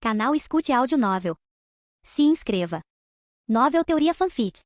Canal Escute Áudio Novel. Se inscreva. Novel Teoria Fanfic.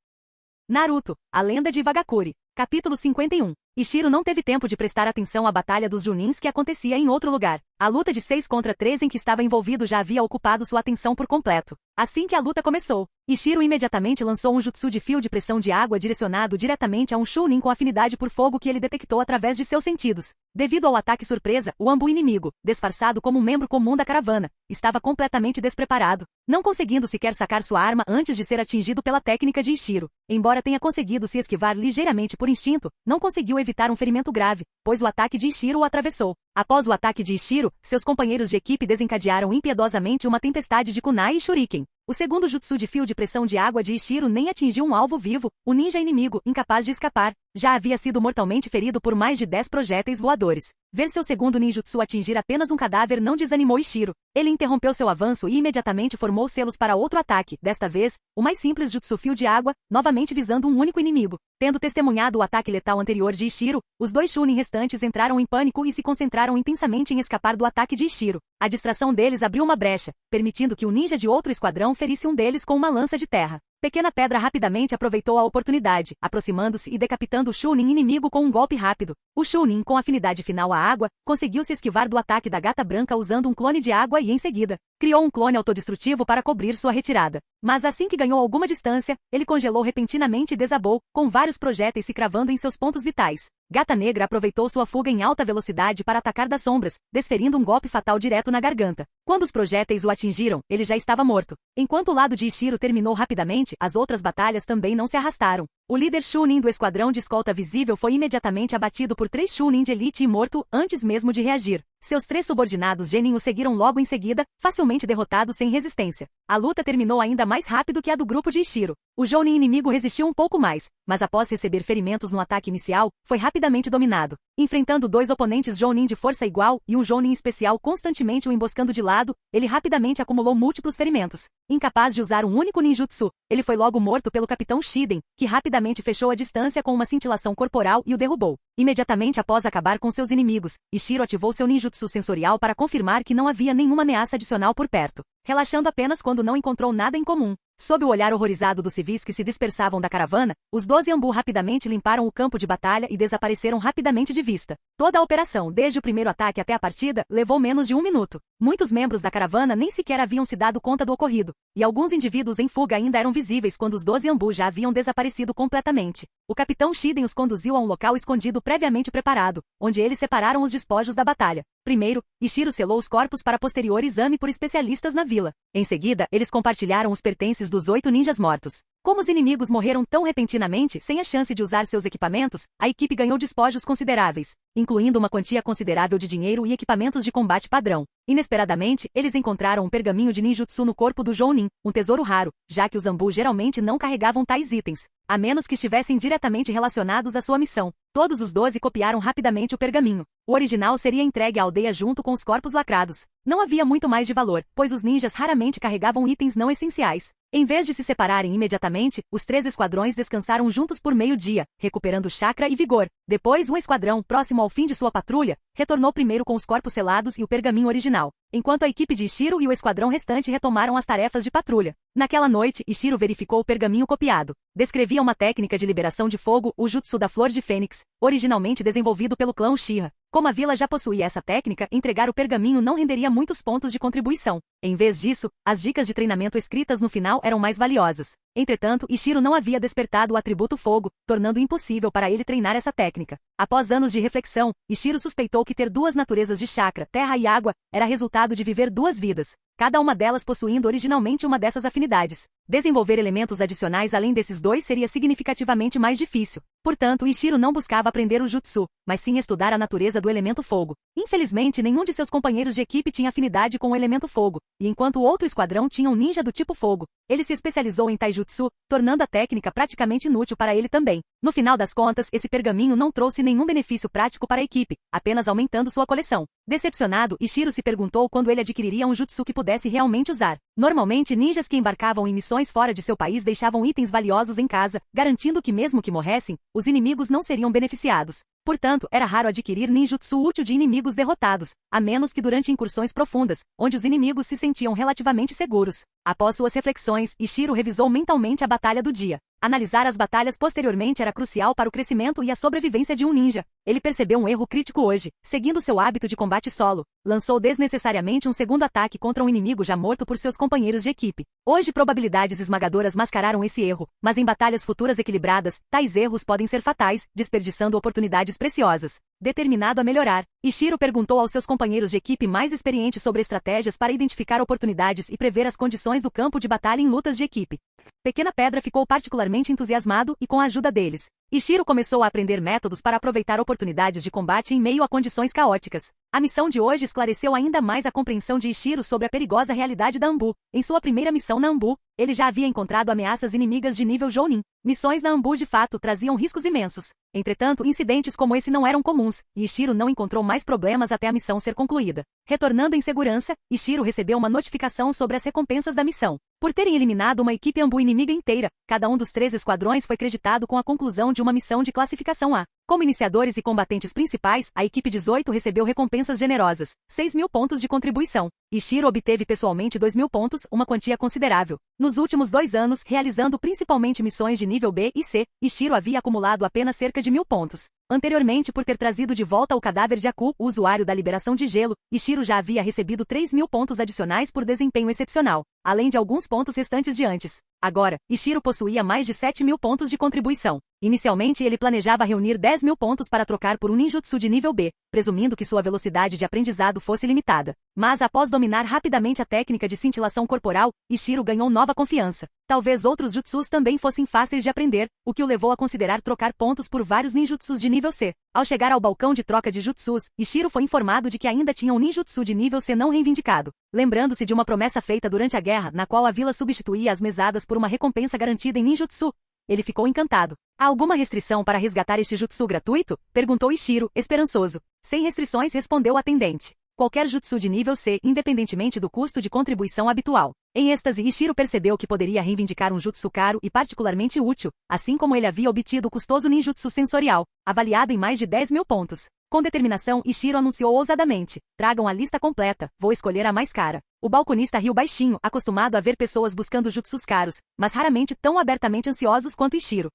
Naruto, a lenda de Wagakure. Capítulo 51. Ishiro não teve tempo de prestar atenção à batalha dos Junins que acontecia em outro lugar. A luta de 6 contra 3 em que estava envolvido já havia ocupado sua atenção por completo. Assim que a luta começou, Ishiro imediatamente lançou um jutsu de fio de pressão de água direcionado diretamente a um Chunin com afinidade por fogo que ele detectou através de seus sentidos. Devido ao ataque surpresa, o Anbu inimigo, disfarçado como um membro comum da caravana, estava completamente despreparado, não conseguindo sequer sacar sua arma antes de ser atingido pela técnica de Ishiro. Embora tenha conseguido se esquivar ligeiramente por instinto, não conseguiu evitar um ferimento grave, pois o ataque de Ishiro o atravessou. Após o ataque de Ishiro, seus companheiros de equipe desencadearam impiedosamente uma tempestade de kunai e shuriken. O segundo jutsu de fio de pressão de água de Ishiro nem atingiu um alvo vivo, o ninja inimigo, incapaz de escapar, já havia sido mortalmente ferido por mais de 10 projéteis voadores. Ver seu segundo ninjutsu atingir apenas um cadáver não desanimou Ishiro. Ele interrompeu seu avanço e imediatamente formou selos para outro ataque, desta vez, o mais simples jutsu fio de água, novamente visando um único inimigo. Tendo testemunhado o ataque letal anterior de Ishiro, os dois Chunin restantes entraram em pânico e se concentraram intensamente em escapar do ataque de Ishiro. A distração deles abriu uma brecha, permitindo que o ninja de outro esquadrão ferisse um deles com uma lança de terra. Pequena Pedra rapidamente aproveitou a oportunidade, aproximando-se e decapitando o Chunin inimigo com um golpe rápido. O Chunin, com afinidade final à água, conseguiu se esquivar do ataque da Gata Branca usando um clone de água e, em seguida, criou um clone autodestrutivo para cobrir sua retirada. Mas assim que ganhou alguma distância, ele congelou repentinamente e desabou, com vários projéteis se cravando em seus pontos vitais. Gata Negra aproveitou sua fuga em alta velocidade para atacar das sombras, desferindo um golpe fatal direto na garganta. Quando os projéteis o atingiram, ele já estava morto. Enquanto o lado de Ishiro terminou rapidamente, as outras batalhas também não se arrastaram. O líder Chunin do esquadrão de escolta visível foi imediatamente abatido por 3 Chunin de elite e morto antes mesmo de reagir. Seus 3 subordinados Genin o seguiram logo em seguida, facilmente derrotados sem resistência. A luta terminou ainda mais rápido que a do grupo de Ishiro. O Jounin inimigo resistiu um pouco mais, mas após receber ferimentos no ataque inicial, foi rapidamente dominado. Enfrentando 2 oponentes Jounin de força igual e um Jounin especial constantemente o emboscando de lado, ele rapidamente acumulou múltiplos ferimentos. Incapaz de usar um único ninjutsu, ele foi logo morto pelo capitão Shiden, que rapidamente fechou a distância com uma cintilação corporal e o derrubou. Imediatamente após acabar com seus inimigos, Ishiro ativou seu ninjutsu sensorial para confirmar que não havia nenhuma ameaça adicional por perto, relaxando apenas quando não encontrou nada em comum. Sob o olhar horrorizado dos civis que se dispersavam da caravana, os 12 Anbu rapidamente limparam o campo de batalha e desapareceram rapidamente de vista. Toda a operação, desde o primeiro ataque até a partida, levou menos de 1 minuto. Muitos membros da caravana nem sequer haviam se dado conta do ocorrido, e alguns indivíduos em fuga ainda eram visíveis quando os 12 Anbu já haviam desaparecido completamente. O capitão Shiden os conduziu a um local escondido previamente preparado, onde eles separaram os despojos da batalha. Primeiro, Ishiro selou os corpos para posterior exame por especialistas na vila. Em seguida, eles compartilharam os pertences dos 8 ninjas mortos. Como os inimigos morreram tão repentinamente, sem a chance de usar seus equipamentos, a equipe ganhou despojos consideráveis, incluindo uma quantia considerável de dinheiro e equipamentos de combate padrão. Inesperadamente, eles encontraram um pergaminho de ninjutsu no corpo do Jounin, um tesouro raro, já que os Anbu geralmente não carregavam tais itens, a menos que estivessem diretamente relacionados à sua missão. Todos os 12 copiaram rapidamente o pergaminho. O original seria entregue à aldeia junto com os corpos lacrados. Não havia muito mais de valor, pois os ninjas raramente carregavam itens não essenciais. Em vez de se separarem imediatamente, os 3 esquadrões descansaram juntos por meio-dia, recuperando chakra e vigor. Depois, um esquadrão, próximo ao fim de sua patrulha, retornou primeiro com os corpos selados e o pergaminho original, enquanto a equipe de Ishiro e o esquadrão restante retomaram as tarefas de patrulha. Naquela noite, Ishiro verificou o pergaminho copiado. Descrevia uma técnica de liberação de fogo, o Jutsu da Flor de Fênix, originalmente desenvolvido pelo clã Uchiha. Como a vila já possuía essa técnica, entregar o pergaminho não renderia muitos pontos de contribuição. Em vez disso, as dicas de treinamento escritas no final eram mais valiosas. Entretanto, Ishiro não havia despertado o atributo fogo, tornando impossível para ele treinar essa técnica. Após anos de reflexão, Ishiro suspeitou que ter 2 naturezas de chakra, terra e água, era resultado de viver 2 vidas, cada uma delas possuindo originalmente uma dessas afinidades. Desenvolver elementos adicionais além desses 2 seria significativamente mais difícil. Portanto, Ishiro não buscava aprender o jutsu, mas sim estudar a natureza do elemento fogo. Infelizmente, nenhum de seus companheiros de equipe tinha afinidade com o elemento fogo, e enquanto o outro esquadrão tinha um ninja do tipo fogo, ele se especializou em taijutsu, tornando a técnica praticamente inútil para ele também. No final das contas, esse pergaminho não trouxe nenhum benefício prático para a equipe, apenas aumentando sua coleção. Decepcionado, Ishiro se perguntou quando ele adquiriria um jutsu que pudesse realmente usar. Normalmente, ninjas que embarcavam em missões fora de seu país deixavam itens valiosos em casa, garantindo que mesmo que morressem, os inimigos não seriam beneficiados. Portanto, era raro adquirir ninjutsu útil de inimigos derrotados, a menos que durante incursões profundas, onde os inimigos se sentiam relativamente seguros. Após suas reflexões, Ishiro revisou mentalmente a batalha do dia. Analisar as batalhas posteriormente era crucial para o crescimento e a sobrevivência de um ninja. Ele percebeu um erro crítico hoje, seguindo seu hábito de combate solo. Lançou desnecessariamente um segundo ataque contra um inimigo já morto por seus companheiros de equipe. Hoje probabilidades esmagadoras mascararam esse erro, mas em batalhas futuras equilibradas, tais erros podem ser fatais, desperdiçando oportunidades preciosas. Determinado a melhorar, Ishiro perguntou aos seus companheiros de equipe mais experientes sobre estratégias para identificar oportunidades e prever as condições do campo de batalha em lutas de equipe. Pequena Pedra ficou particularmente entusiasmado e com a ajuda deles. Ishiro começou a aprender métodos para aproveitar oportunidades de combate em meio a condições caóticas. A missão de hoje esclareceu ainda mais a compreensão de Ishiro sobre a perigosa realidade da Anbu. Em sua primeira missão na Anbu, ele já havia encontrado ameaças inimigas de nível Jounin. Missões na Anbu de fato traziam riscos imensos. Entretanto, incidentes como esse não eram comuns, e Ishiro não encontrou mais problemas até a missão ser concluída. Retornando em segurança, Ishiro recebeu uma notificação sobre as recompensas da missão. Por terem eliminado uma equipe Anbu inimiga inteira, cada um dos 3 esquadrões foi creditado com a conclusão de uma missão de classificação A. Como iniciadores e combatentes principais, a equipe 18 recebeu recompensas generosas, 6.000 pontos de contribuição. Ishiro obteve pessoalmente 2.000 pontos, uma quantia considerável. Nos últimos 2 anos, realizando principalmente missões de nível B e C, Ishiro havia acumulado apenas cerca de 1.000 pontos. Anteriormente, por ter trazido de volta o cadáver de Aku, o usuário da liberação de gelo, Ishiro já havia recebido 3.000 pontos adicionais por desempenho excepcional, além de alguns pontos restantes de antes. Agora, Ishiro possuía mais de 7.000 pontos de contribuição. Inicialmente, ele planejava reunir 10.000 pontos para trocar por um ninjutsu de nível B, presumindo que sua velocidade de aprendizado fosse limitada. Mas após dominar rapidamente a técnica de cintilação corporal, Ishiro ganhou nova confiança. Talvez outros jutsus também fossem fáceis de aprender, o que o levou a considerar trocar pontos por vários ninjutsus de nível C. Ao chegar ao balcão de troca de jutsus, Ishiro foi informado de que ainda tinha um ninjutsu de nível C não reivindicado. Lembrando-se de uma promessa feita durante a guerra, na qual a vila substituía as mesadas por uma recompensa garantida em ninjutsu, ele ficou encantado. Há alguma restrição para resgatar este jutsu gratuito? Perguntou Ishiro, esperançoso. Sem restrições, respondeu o atendente. Qualquer jutsu de nível C, independentemente do custo de contribuição habitual. Em êxtase, Ishiro percebeu que poderia reivindicar um jutsu caro e particularmente útil, assim como ele havia obtido o custoso ninjutsu sensorial, avaliado em mais de 10.000 pontos. Com determinação, Ishiro anunciou ousadamente: tragam a lista completa, vou escolher a mais cara. O balconista riu baixinho, acostumado a ver pessoas buscando jutsus caros, mas raramente tão abertamente ansiosos quanto Ishiro.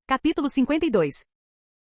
Capítulo 52.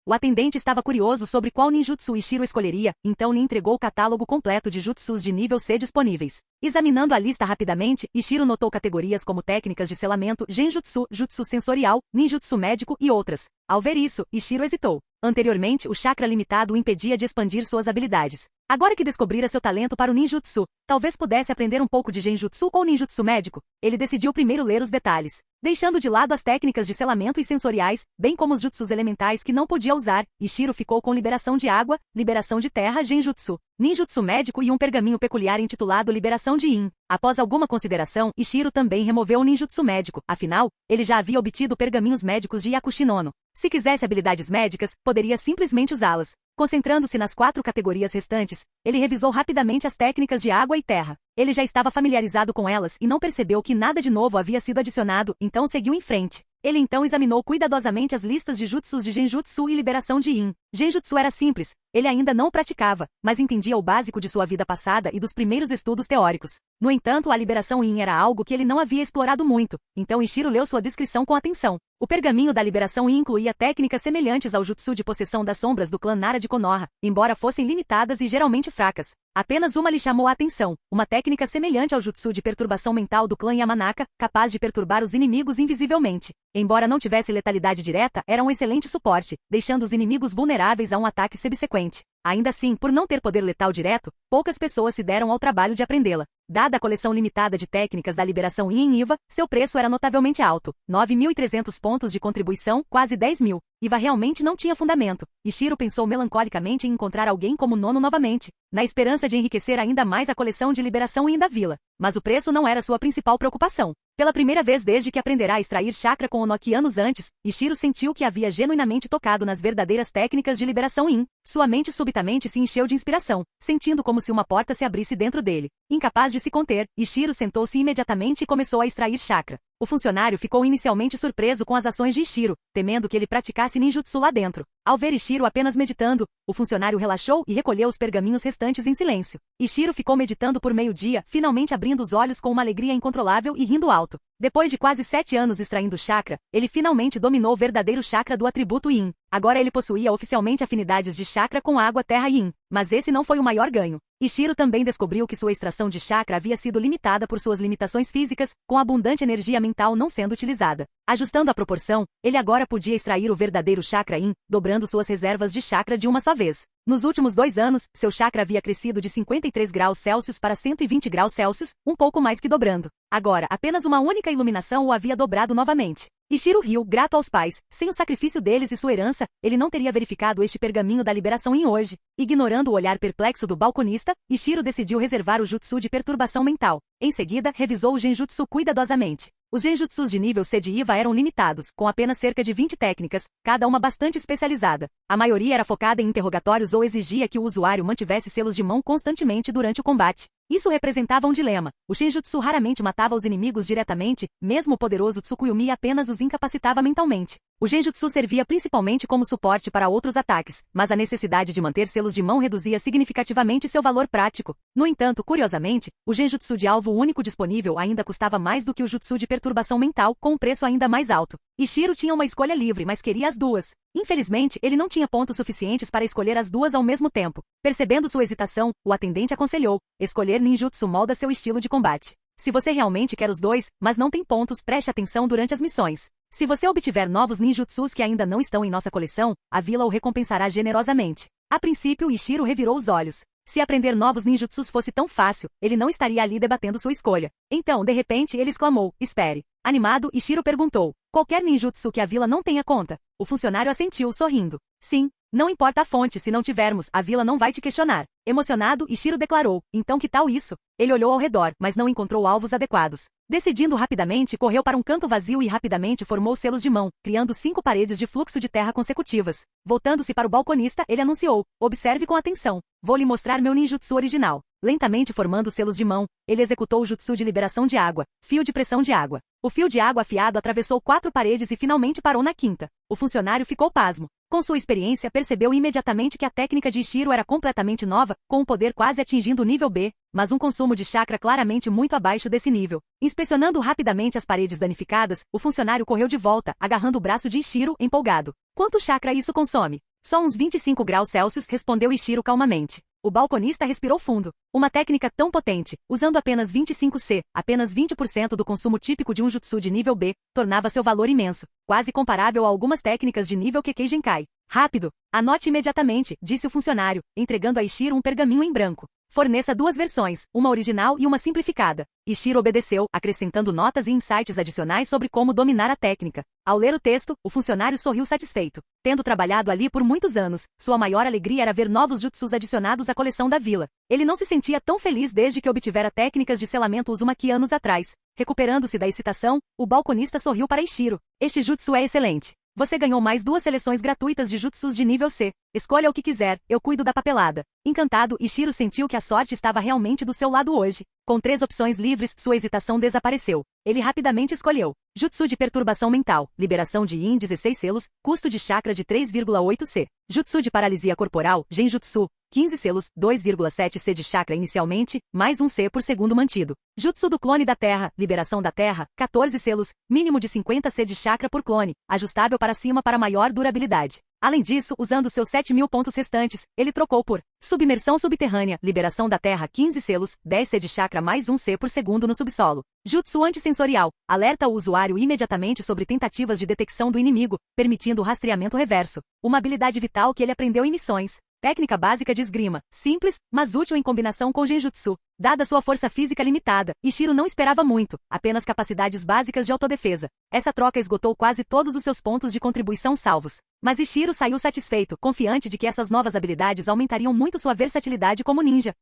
O atendente estava curioso sobre qual ninjutsu Ishiro escolheria, então lhe entregou o catálogo completo de jutsus de nível C disponíveis. Examinando a lista rapidamente, Ishiro notou categorias como técnicas de selamento, genjutsu, jutsu sensorial, ninjutsu médico e outras. Ao ver isso, Ishiro hesitou. Anteriormente, o chakra limitado o impedia de expandir suas habilidades. Agora que descobrira seu talento para o ninjutsu, talvez pudesse aprender um pouco de genjutsu ou ninjutsu médico, ele decidiu primeiro ler os detalhes. Deixando de lado as técnicas de selamento e sensoriais, bem como os jutsus elementais que não podia usar, Ishiro ficou com liberação de água, liberação de terra, genjutsu, ninjutsu médico e um pergaminho peculiar intitulado Liberação de Yin. Após alguma consideração, Ishiro também removeu o ninjutsu médico, afinal, ele já havia obtido pergaminhos médicos de Yakushi Nono. Se quisesse habilidades médicas, poderia simplesmente usá-las. Concentrando-se nas 4 categorias restantes, ele revisou rapidamente as técnicas de água e terra. Ele já estava familiarizado com elas e não percebeu que nada de novo havia sido adicionado, então seguiu em frente. Ele então examinou cuidadosamente as listas de jutsus de genjutsu e liberação de yin. Genjutsu era simples, ele ainda não o praticava, mas entendia o básico de sua vida passada e dos primeiros estudos teóricos. No entanto, a liberação yin era algo que ele não havia explorado muito, então Ishiro leu sua descrição com atenção. O pergaminho da liberação yin incluía técnicas semelhantes ao jutsu de possessão das sombras do clã Nara de Konoha, embora fossem limitadas e geralmente fracas. Apenas uma lhe chamou a atenção, uma técnica semelhante ao jutsu de perturbação mental do clã Yamanaka, capaz de perturbar os inimigos invisivelmente. Embora não tivesse letalidade direta, era um excelente suporte, deixando os inimigos vulneráveis a um ataque subsequente. Ainda assim, por não ter poder letal direto, poucas pessoas se deram ao trabalho de aprendê-la. Dada a coleção limitada de técnicas da liberação Yin em IVA, seu preço era notavelmente alto, 9.300 pontos de contribuição, quase 10.000. Iva realmente não tinha fundamento. Ishiro pensou melancolicamente em encontrar alguém como Nono novamente, na esperança de enriquecer ainda mais a coleção de liberação Yin da vila. Mas o preço não era sua principal preocupação. Pela primeira vez desde que aprenderá a extrair chakra com Onoki anos antes, Ishiro sentiu que havia genuinamente tocado nas verdadeiras técnicas de liberação Yin. Sua mente subitamente se encheu de inspiração, sentindo como se uma porta se abrisse dentro dele. Incapaz de se conter, Ishiro sentou-se imediatamente e começou a extrair chakra. O funcionário ficou inicialmente surpreso com as ações de Ishiro, temendo que ele praticasse ninjutsu lá dentro. Ao ver Ishiro apenas meditando, o funcionário relaxou e recolheu os pergaminhos restantes em silêncio. Ishiro ficou meditando por meio-dia, finalmente abrindo os olhos com uma alegria incontrolável e rindo alto. Depois de quase 7 anos extraindo chakra, ele finalmente dominou o verdadeiro chakra do atributo Yin. Agora ele possuía oficialmente afinidades de chakra com água, terra e Yin. Mas esse não foi o maior ganho. Ishiro também descobriu que sua extração de chakra havia sido limitada por suas limitações físicas, com a abundante energia mental não sendo utilizada. Ajustando a proporção, ele agora podia extrair o verdadeiro chakra Yin, dobrando suas reservas de chakra de uma só vez. Nos últimos 2 anos, seu chakra havia crescido de 53 graus Celsius para 120 graus Celsius, um pouco mais que dobrando. Agora, apenas uma única iluminação o havia dobrado novamente. Ishiro riu, grato aos pais. Sem o sacrifício deles e sua herança, ele não teria verificado este pergaminho da liberação Yin hoje. Ignorando o olhar perplexo do balconista, Ishiro decidiu reservar o jutsu de perturbação mental. Em seguida, revisou o genjutsu cuidadosamente. Os genjutsus de nível C de Iva eram limitados, com apenas cerca de 20 técnicas, cada uma bastante especializada. A maioria era focada em interrogatórios ou exigia que o usuário mantivesse selos de mão constantemente durante o combate. Isso representava um dilema. O Shinjutsu raramente matava os inimigos diretamente, mesmo o poderoso Tsukuyomi apenas os incapacitava mentalmente. O Genjutsu servia principalmente como suporte para outros ataques, mas a necessidade de manter selos de mão reduzia significativamente seu valor prático. No entanto, curiosamente, o Genjutsu de alvo único disponível ainda custava mais do que o Jutsu de perturbação mental, com um preço ainda mais alto. Ishiro tinha uma escolha livre, mas queria as duas. Infelizmente, ele não tinha pontos suficientes para escolher as duas ao mesmo tempo. Percebendo sua hesitação, o atendente aconselhou: escolher ninjutsu molda seu estilo de combate. Se você realmente quer os dois, mas não tem pontos, preste atenção durante as missões. Se você obtiver novos ninjutsus que ainda não estão em nossa coleção, a vila o recompensará generosamente. A princípio, Ishiro revirou os olhos. Se aprender novos ninjutsus fosse tão fácil, ele não estaria ali debatendo sua escolha. Então, de repente, ele exclamou: espere. Animado, Ishiro perguntou: qualquer ninjutsu que a vila não tenha conta? O funcionário assentiu, sorrindo. Sim. Não importa a fonte, se não tivermos, a vila não vai te questionar. Emocionado, Ishiro declarou: então que tal isso? Ele olhou ao redor, mas não encontrou alvos adequados. Decidindo rapidamente, correu para um canto vazio e rapidamente formou selos de mão, criando 5 paredes de fluxo de terra consecutivas. Voltando-se para o balconista, ele anunciou: observe com atenção. Vou lhe mostrar meu ninjutsu original. Lentamente formando selos de mão, ele executou o jutsu de liberação de água, fio de pressão de água. O fio de água afiado atravessou 4 paredes e finalmente parou na 5ª. O funcionário ficou pasmo. Com sua experiência, percebeu imediatamente que a técnica de Ishiro era completamente nova, com um poder quase atingindo o nível B, mas um consumo de chakra claramente muito abaixo desse nível. Inspecionando rapidamente as paredes danificadas, o funcionário correu de volta, agarrando o braço de Ishiro, empolgado. Quanto chakra isso consome? Só uns 25 graus Celsius, respondeu Ishiro calmamente. O balconista respirou fundo. Uma técnica tão potente, usando apenas 25C, apenas 20% do consumo típico de um jutsu de nível B, tornava seu valor imenso, quase comparável a algumas técnicas de nível Kekkei Genkai. Rápido! Anote imediatamente, disse o funcionário, entregando a Ishiro um pergaminho em branco. Forneça 2 versões, uma original e uma simplificada. Ishiro obedeceu, acrescentando notas e insights adicionais sobre como dominar a técnica. Ao ler o texto, o funcionário sorriu satisfeito. Tendo trabalhado ali por muitos anos, sua maior alegria era ver novos jutsus adicionados à coleção da vila. Ele não se sentia tão feliz desde que obtivera técnicas de selamento Uzumaki anos atrás. Recuperando-se da excitação, o balconista sorriu para Ishiro. Este jutsu é excelente. Você ganhou mais 2 seleções gratuitas de jutsus de nível C. Escolha o que quiser, eu cuido da papelada. Encantado, Ishiro sentiu que a sorte estava realmente do seu lado hoje. Com 3 opções livres, sua hesitação desapareceu. Ele rapidamente escolheu: Jutsu de perturbação mental, liberação de Yin 16 selos, custo de chakra de 3,8C. Jutsu de paralisia corporal, Genjutsu, 15 selos, 2,7C de chakra inicialmente, mais 1C por segundo mantido. Jutsu do clone da terra, liberação da terra, 14 selos, mínimo de 50C de chakra por clone, ajustável para cima para maior durabilidade. Além disso, usando seus 7.000 pontos restantes, ele trocou por submersão subterrânea, liberação da terra 15 selos, 10C de chakra mais 1C por segundo no subsolo. Jutsu antissensorial, alerta o usuário imediatamente sobre tentativas de detecção do inimigo, permitindo o rastreamento reverso, uma habilidade vital que ele aprendeu em missões. Técnica básica de esgrima, simples, mas útil em combinação com Genjutsu. Dada sua força física limitada, Ichiro não esperava muito, apenas capacidades básicas de autodefesa. Essa troca esgotou quase todos os seus pontos de contribuição salvos. Mas Ichiro saiu satisfeito, confiante de que essas novas habilidades aumentariam muito sua versatilidade como ninja.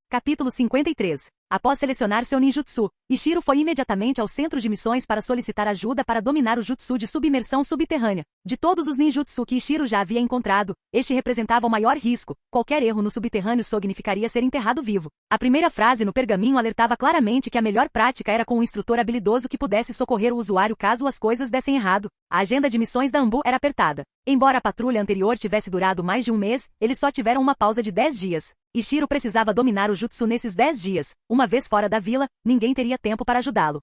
Capítulo 53. Após selecionar seu ninjutsu, Ichiro foi imediatamente ao centro de missões para solicitar ajuda para dominar o jutsu de submersão subterrânea. De todos os ninjutsu que Ichiro já havia encontrado, este representava o maior risco. Qualquer erro no subterrâneo significaria ser enterrado vivo. A primeira frase no pergaminho alertava claramente que a melhor prática era com um instrutor habilidoso que pudesse socorrer o usuário caso as coisas dessem errado. A agenda de missões da Anbu era apertada. Embora a patrulha anterior tivesse durado mais de um mês, eles só tiveram uma pausa de 10 dias. Ichiro precisava dominar o jutsu nesses 10 dias. Uma vez fora da vila, ninguém teria tempo para ajudá-lo.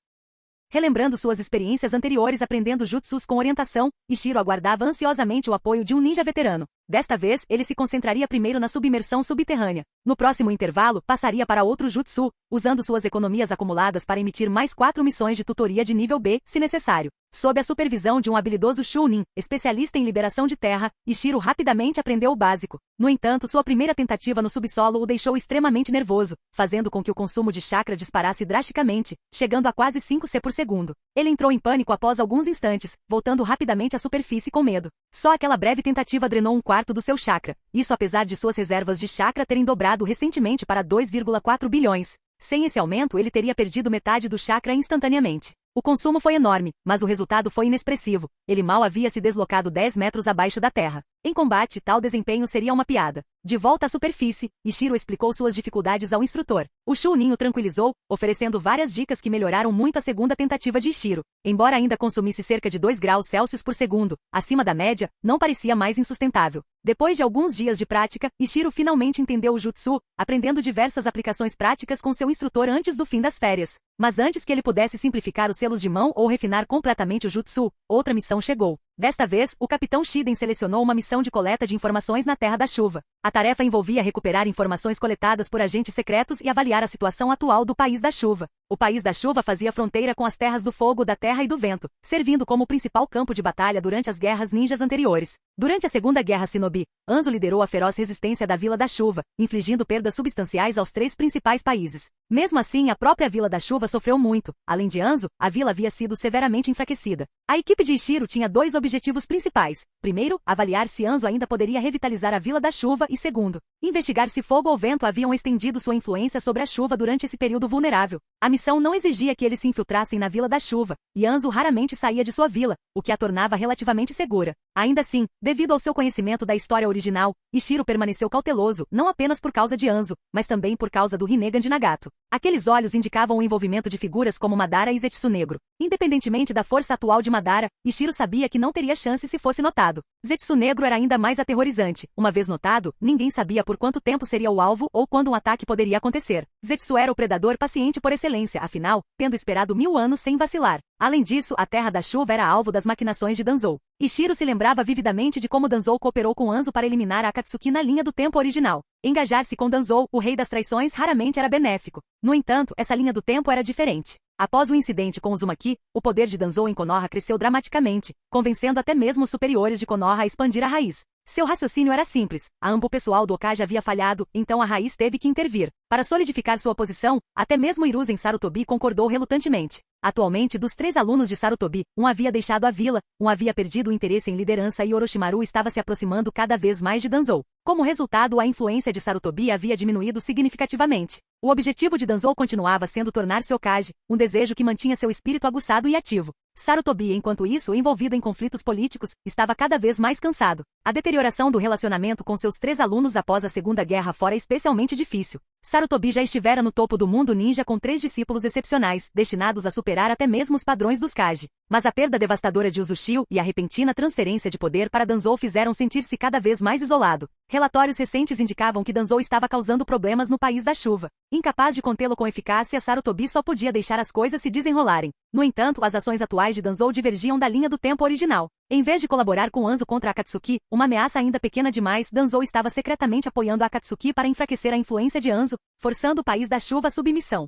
Relembrando suas experiências anteriores aprendendo jutsus com orientação, Ichiro aguardava ansiosamente o apoio de um ninja veterano. Desta vez, ele se concentraria primeiro na submersão subterrânea. No próximo intervalo, passaria para outro jutsu, usando suas economias acumuladas para emitir mais 4 missões de tutoria de nível B, se necessário. Sob a supervisão de um habilidoso Chunin, especialista em liberação de terra, Ichiro rapidamente aprendeu o básico. No entanto, sua primeira tentativa no subsolo o deixou extremamente nervoso, fazendo com que o consumo de chakra disparasse drasticamente, chegando a quase 5 C por segundo. Ele entrou em pânico após alguns instantes, voltando rapidamente à superfície com medo. Só aquela breve tentativa drenou um quarto do seu chakra. Isso apesar de suas reservas de chakra terem dobrado recentemente para 2,4 bilhões. Sem esse aumento, ele teria perdido metade do chakra instantaneamente. O consumo foi enorme, mas o resultado foi inexpressivo. Ele mal havia se deslocado 10 metros abaixo da terra. Em combate, tal desempenho seria uma piada. De volta à superfície, Ichiro explicou suas dificuldades ao instrutor. O Chunin o tranquilizou, oferecendo várias dicas que melhoraram muito a segunda tentativa de Ichiro. Embora ainda consumisse cerca de 2 graus Celsius por segundo, acima da média, não parecia mais insustentável. Depois de alguns dias de prática, Ichiro finalmente entendeu o jutsu, aprendendo diversas aplicações práticas com seu instrutor antes do fim das férias. Mas antes que ele pudesse simplificar os selos de mão ou refinar completamente o jutsu, outra missão chegou. Desta vez, o capitão Shiden selecionou uma missão de coleta de informações na Terra da Chuva. A tarefa envolvia recuperar informações coletadas por agentes secretos e avaliar a situação atual do País da Chuva. O País da Chuva fazia fronteira com as Terras do Fogo, da Terra e do Vento, servindo como principal campo de batalha durante as guerras ninjas anteriores. Durante a Segunda Guerra Shinobi, Anzo liderou a feroz resistência da Vila da Chuva, infligindo perdas substanciais aos 3 principais países. Mesmo assim, a própria Vila da Chuva sofreu muito. Além de Anzo, a vila havia sido severamente enfraquecida. A equipe de Ichiro tinha 2 objetivos principais. Primeiro, avaliar se Anzo ainda poderia revitalizar a Vila da Chuva e segundo, investigar se fogo ou vento haviam estendido sua influência sobre a chuva durante esse período vulnerável. A missão não exigia que eles se infiltrassem na Vila da Chuva, e Anzo raramente saía de sua vila, o que a tornava relativamente segura. Ainda assim, devido ao seu conhecimento da história original, Ichiro permaneceu cauteloso, não apenas por causa de Anzo, mas também por causa do Rinnegan de Nagato. Aqueles olhos indicavam o envolvimento de figuras como Madara e Zetsu Negro. Independentemente da força atual de Madara, Ichiro sabia que não teria chance se fosse notado. Zetsu Negro era ainda mais aterrorizante. Uma vez notado, ninguém sabia por quanto tempo seria o alvo ou quando um ataque poderia acontecer. Zetsu era o predador paciente por excelência, afinal, tendo esperado 1000 anos sem vacilar. Além disso, a Terra da Chuva era alvo das maquinações de Danzou. Ichiro se lembrava vividamente de como Danzou cooperou com Anzo para eliminar a Akatsuki na linha do tempo original. Engajar-se com Danzou, o rei das traições, raramente era benéfico. No entanto, essa linha do tempo era diferente. Após o incidente com Uzumaki, o poder de Danzou em Konoha cresceu dramaticamente, convencendo até mesmo os superiores de Konoha a expandir a raiz. Seu raciocínio era simples. A Anbu pessoal do Hokage havia falhado, então a raiz teve que intervir. Para solidificar sua posição, até mesmo Hiruzen Sarutobi concordou relutantemente. Atualmente, dos 3 alunos de Sarutobi, um havia deixado a vila, um havia perdido o interesse em liderança e Orochimaru estava se aproximando cada vez mais de Danzou. Como resultado, a influência de Sarutobi havia diminuído significativamente. O objetivo de Danzou continuava sendo tornar-se Hokage, um desejo que mantinha seu espírito aguçado e ativo. Sarutobi, enquanto isso, envolvido em conflitos políticos, estava cada vez mais cansado. A deterioração do relacionamento com seus 3 alunos após a Segunda Guerra fora especialmente difícil. Sarutobi já estivera no topo do mundo ninja com 3 discípulos excepcionais, destinados a superar até mesmo os padrões dos Kage. Mas a perda devastadora de Uzushio e a repentina transferência de poder para Danzou fizeram sentir-se cada vez mais isolado. Relatórios recentes indicavam que Danzou estava causando problemas no País da Chuva. Incapaz de contê-lo com eficácia, Sarutobi só podia deixar as coisas se desenrolarem. No entanto, as ações atuais de Danzou divergiam da linha do tempo original. Em vez de colaborar com Anzo contra a Akatsuki, uma ameaça ainda pequena demais, Danzou estava secretamente apoiando a Akatsuki para enfraquecer a influência de Anzo, forçando o País da Chuva à submissão.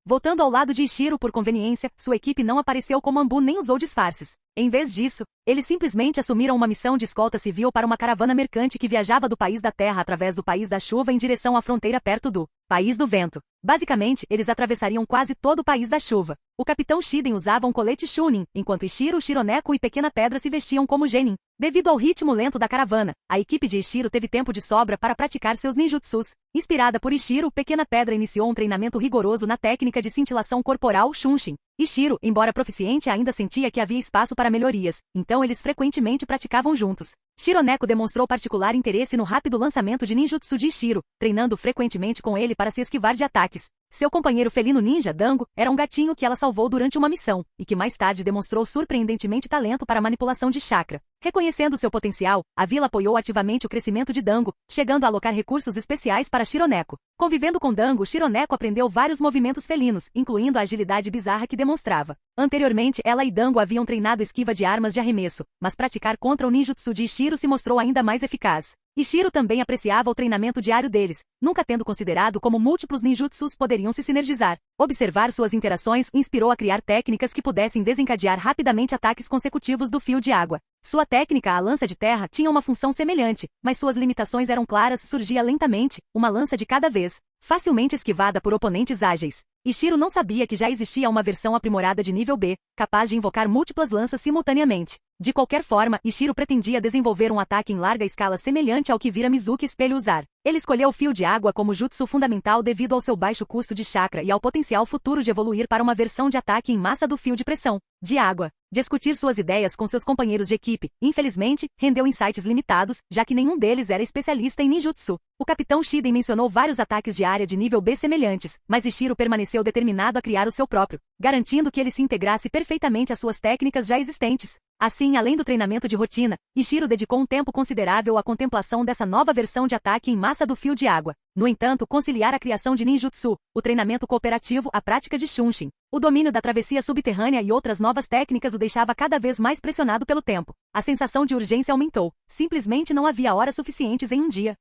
Voltando ao lado de Ishiro por conveniência, sua equipe não apareceu como Anbu nem usou disfarces. Em vez disso, eles simplesmente assumiram uma missão de escolta civil para uma caravana mercante que viajava do País da Terra através do País da Chuva em direção à fronteira perto do País do Vento. Basicamente, eles atravessariam quase todo o País da Chuva. O capitão Shiden usava um colete Chunin, enquanto Ishiro, Shironeko e Pequena Pedra se vestiam como Genin. Devido ao ritmo lento da caravana, a equipe de Ishiro teve tempo de sobra para praticar seus ninjutsus. Inspirada por Ishiro, Pequena Pedra iniciou um treinamento rigoroso na técnica de cintilação corporal Shunshin. Ishiro, embora proficiente, ainda sentia que havia espaço para melhorias, então eles frequentemente praticavam juntos. Shironeko demonstrou particular interesse no rápido lançamento de ninjutsu de Ishiro, treinando frequentemente com ele para se esquivar de ataques. Seu companheiro felino ninja, Dango, era um gatinho que ela salvou durante uma missão, e que mais tarde demonstrou surpreendentemente talento para manipulação de chakra. Reconhecendo seu potencial, a vila apoiou ativamente o crescimento de Dango, chegando a alocar recursos especiais para Shironeko. Convivendo com Dango, Shironeko aprendeu vários movimentos felinos, incluindo a agilidade bizarra que demonstrava. Anteriormente, ela e Dango haviam treinado esquiva de armas de arremesso, mas praticar contra o ninjutsu de Ishiro se mostrou ainda mais eficaz. Ishiro também apreciava o treinamento diário deles, nunca tendo considerado como múltiplos ninjutsus poderiam se sinergizar. Observar suas interações o inspirou a criar técnicas que pudessem desencadear rapidamente ataques consecutivos do fio de água. Sua técnica, a lança de terra, tinha uma função semelhante, mas suas limitações eram claras, surgia lentamente, uma lança de cada vez, facilmente esquivada por oponentes ágeis. Ishiro não sabia que já existia uma versão aprimorada de nível B, capaz de invocar múltiplas lanças simultaneamente. De qualquer forma, Ishiro pretendia desenvolver um ataque em larga escala semelhante ao que vira Mizuki Espelho usar. Ele escolheu o fio de água como jutsu fundamental devido ao seu baixo custo de chakra e ao potencial futuro de evoluir para uma versão de ataque em massa do fio de pressão de água. Discutir suas ideias com seus companheiros de equipe, infelizmente, rendeu insights limitados, já que nenhum deles era especialista em ninjutsu. O capitão Shiden mencionou vários ataques de área de nível B semelhantes, mas Ishiro permaneceu determinado a criar o seu próprio, garantindo que ele se integrasse perfeitamente às suas técnicas já existentes. Assim, além do treinamento de rotina, Ishiro dedicou um tempo considerável à contemplação dessa nova versão de ataque em massa do fio de água. No entanto, conciliar a criação de ninjutsu, o treinamento cooperativo, a prática de Shunshin, o domínio da travessia subterrânea e outras novas técnicas o deixava cada vez mais pressionado pelo tempo. A sensação de urgência aumentou. Simplesmente não havia horas suficientes em um dia.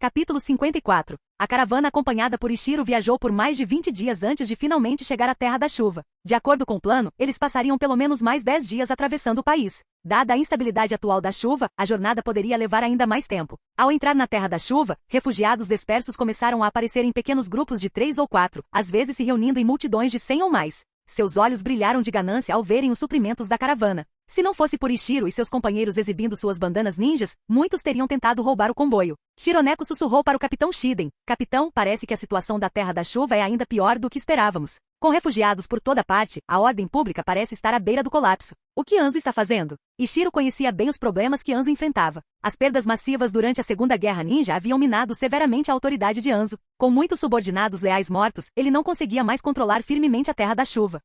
Capítulo 54. A caravana acompanhada por Ishiro viajou por mais de 20 dias antes de finalmente chegar à Terra da Chuva. De acordo com o plano, eles passariam pelo menos mais 10 dias atravessando o país. Dada a instabilidade atual da chuva, a jornada poderia levar ainda mais tempo. Ao entrar na Terra da Chuva, refugiados dispersos começaram a aparecer em pequenos grupos de 3 ou 4, às vezes se reunindo em multidões de 100 ou mais. Seus olhos brilharam de ganância ao verem os suprimentos da caravana. Se não fosse por Ishiro e seus companheiros exibindo suas bandanas ninjas, muitos teriam tentado roubar o comboio. Shironeko sussurrou para o capitão Shiden. Capitão, parece que a situação da Terra da Chuva é ainda pior do que esperávamos. Com refugiados por toda parte, a ordem pública parece estar à beira do colapso. O que Anzo está fazendo? Ishiro conhecia bem os problemas que Anzo enfrentava. As perdas massivas durante a Segunda Guerra Ninja haviam minado severamente a autoridade de Anzo. Com muitos subordinados leais mortos, ele não conseguia mais controlar firmemente a Terra da Chuva.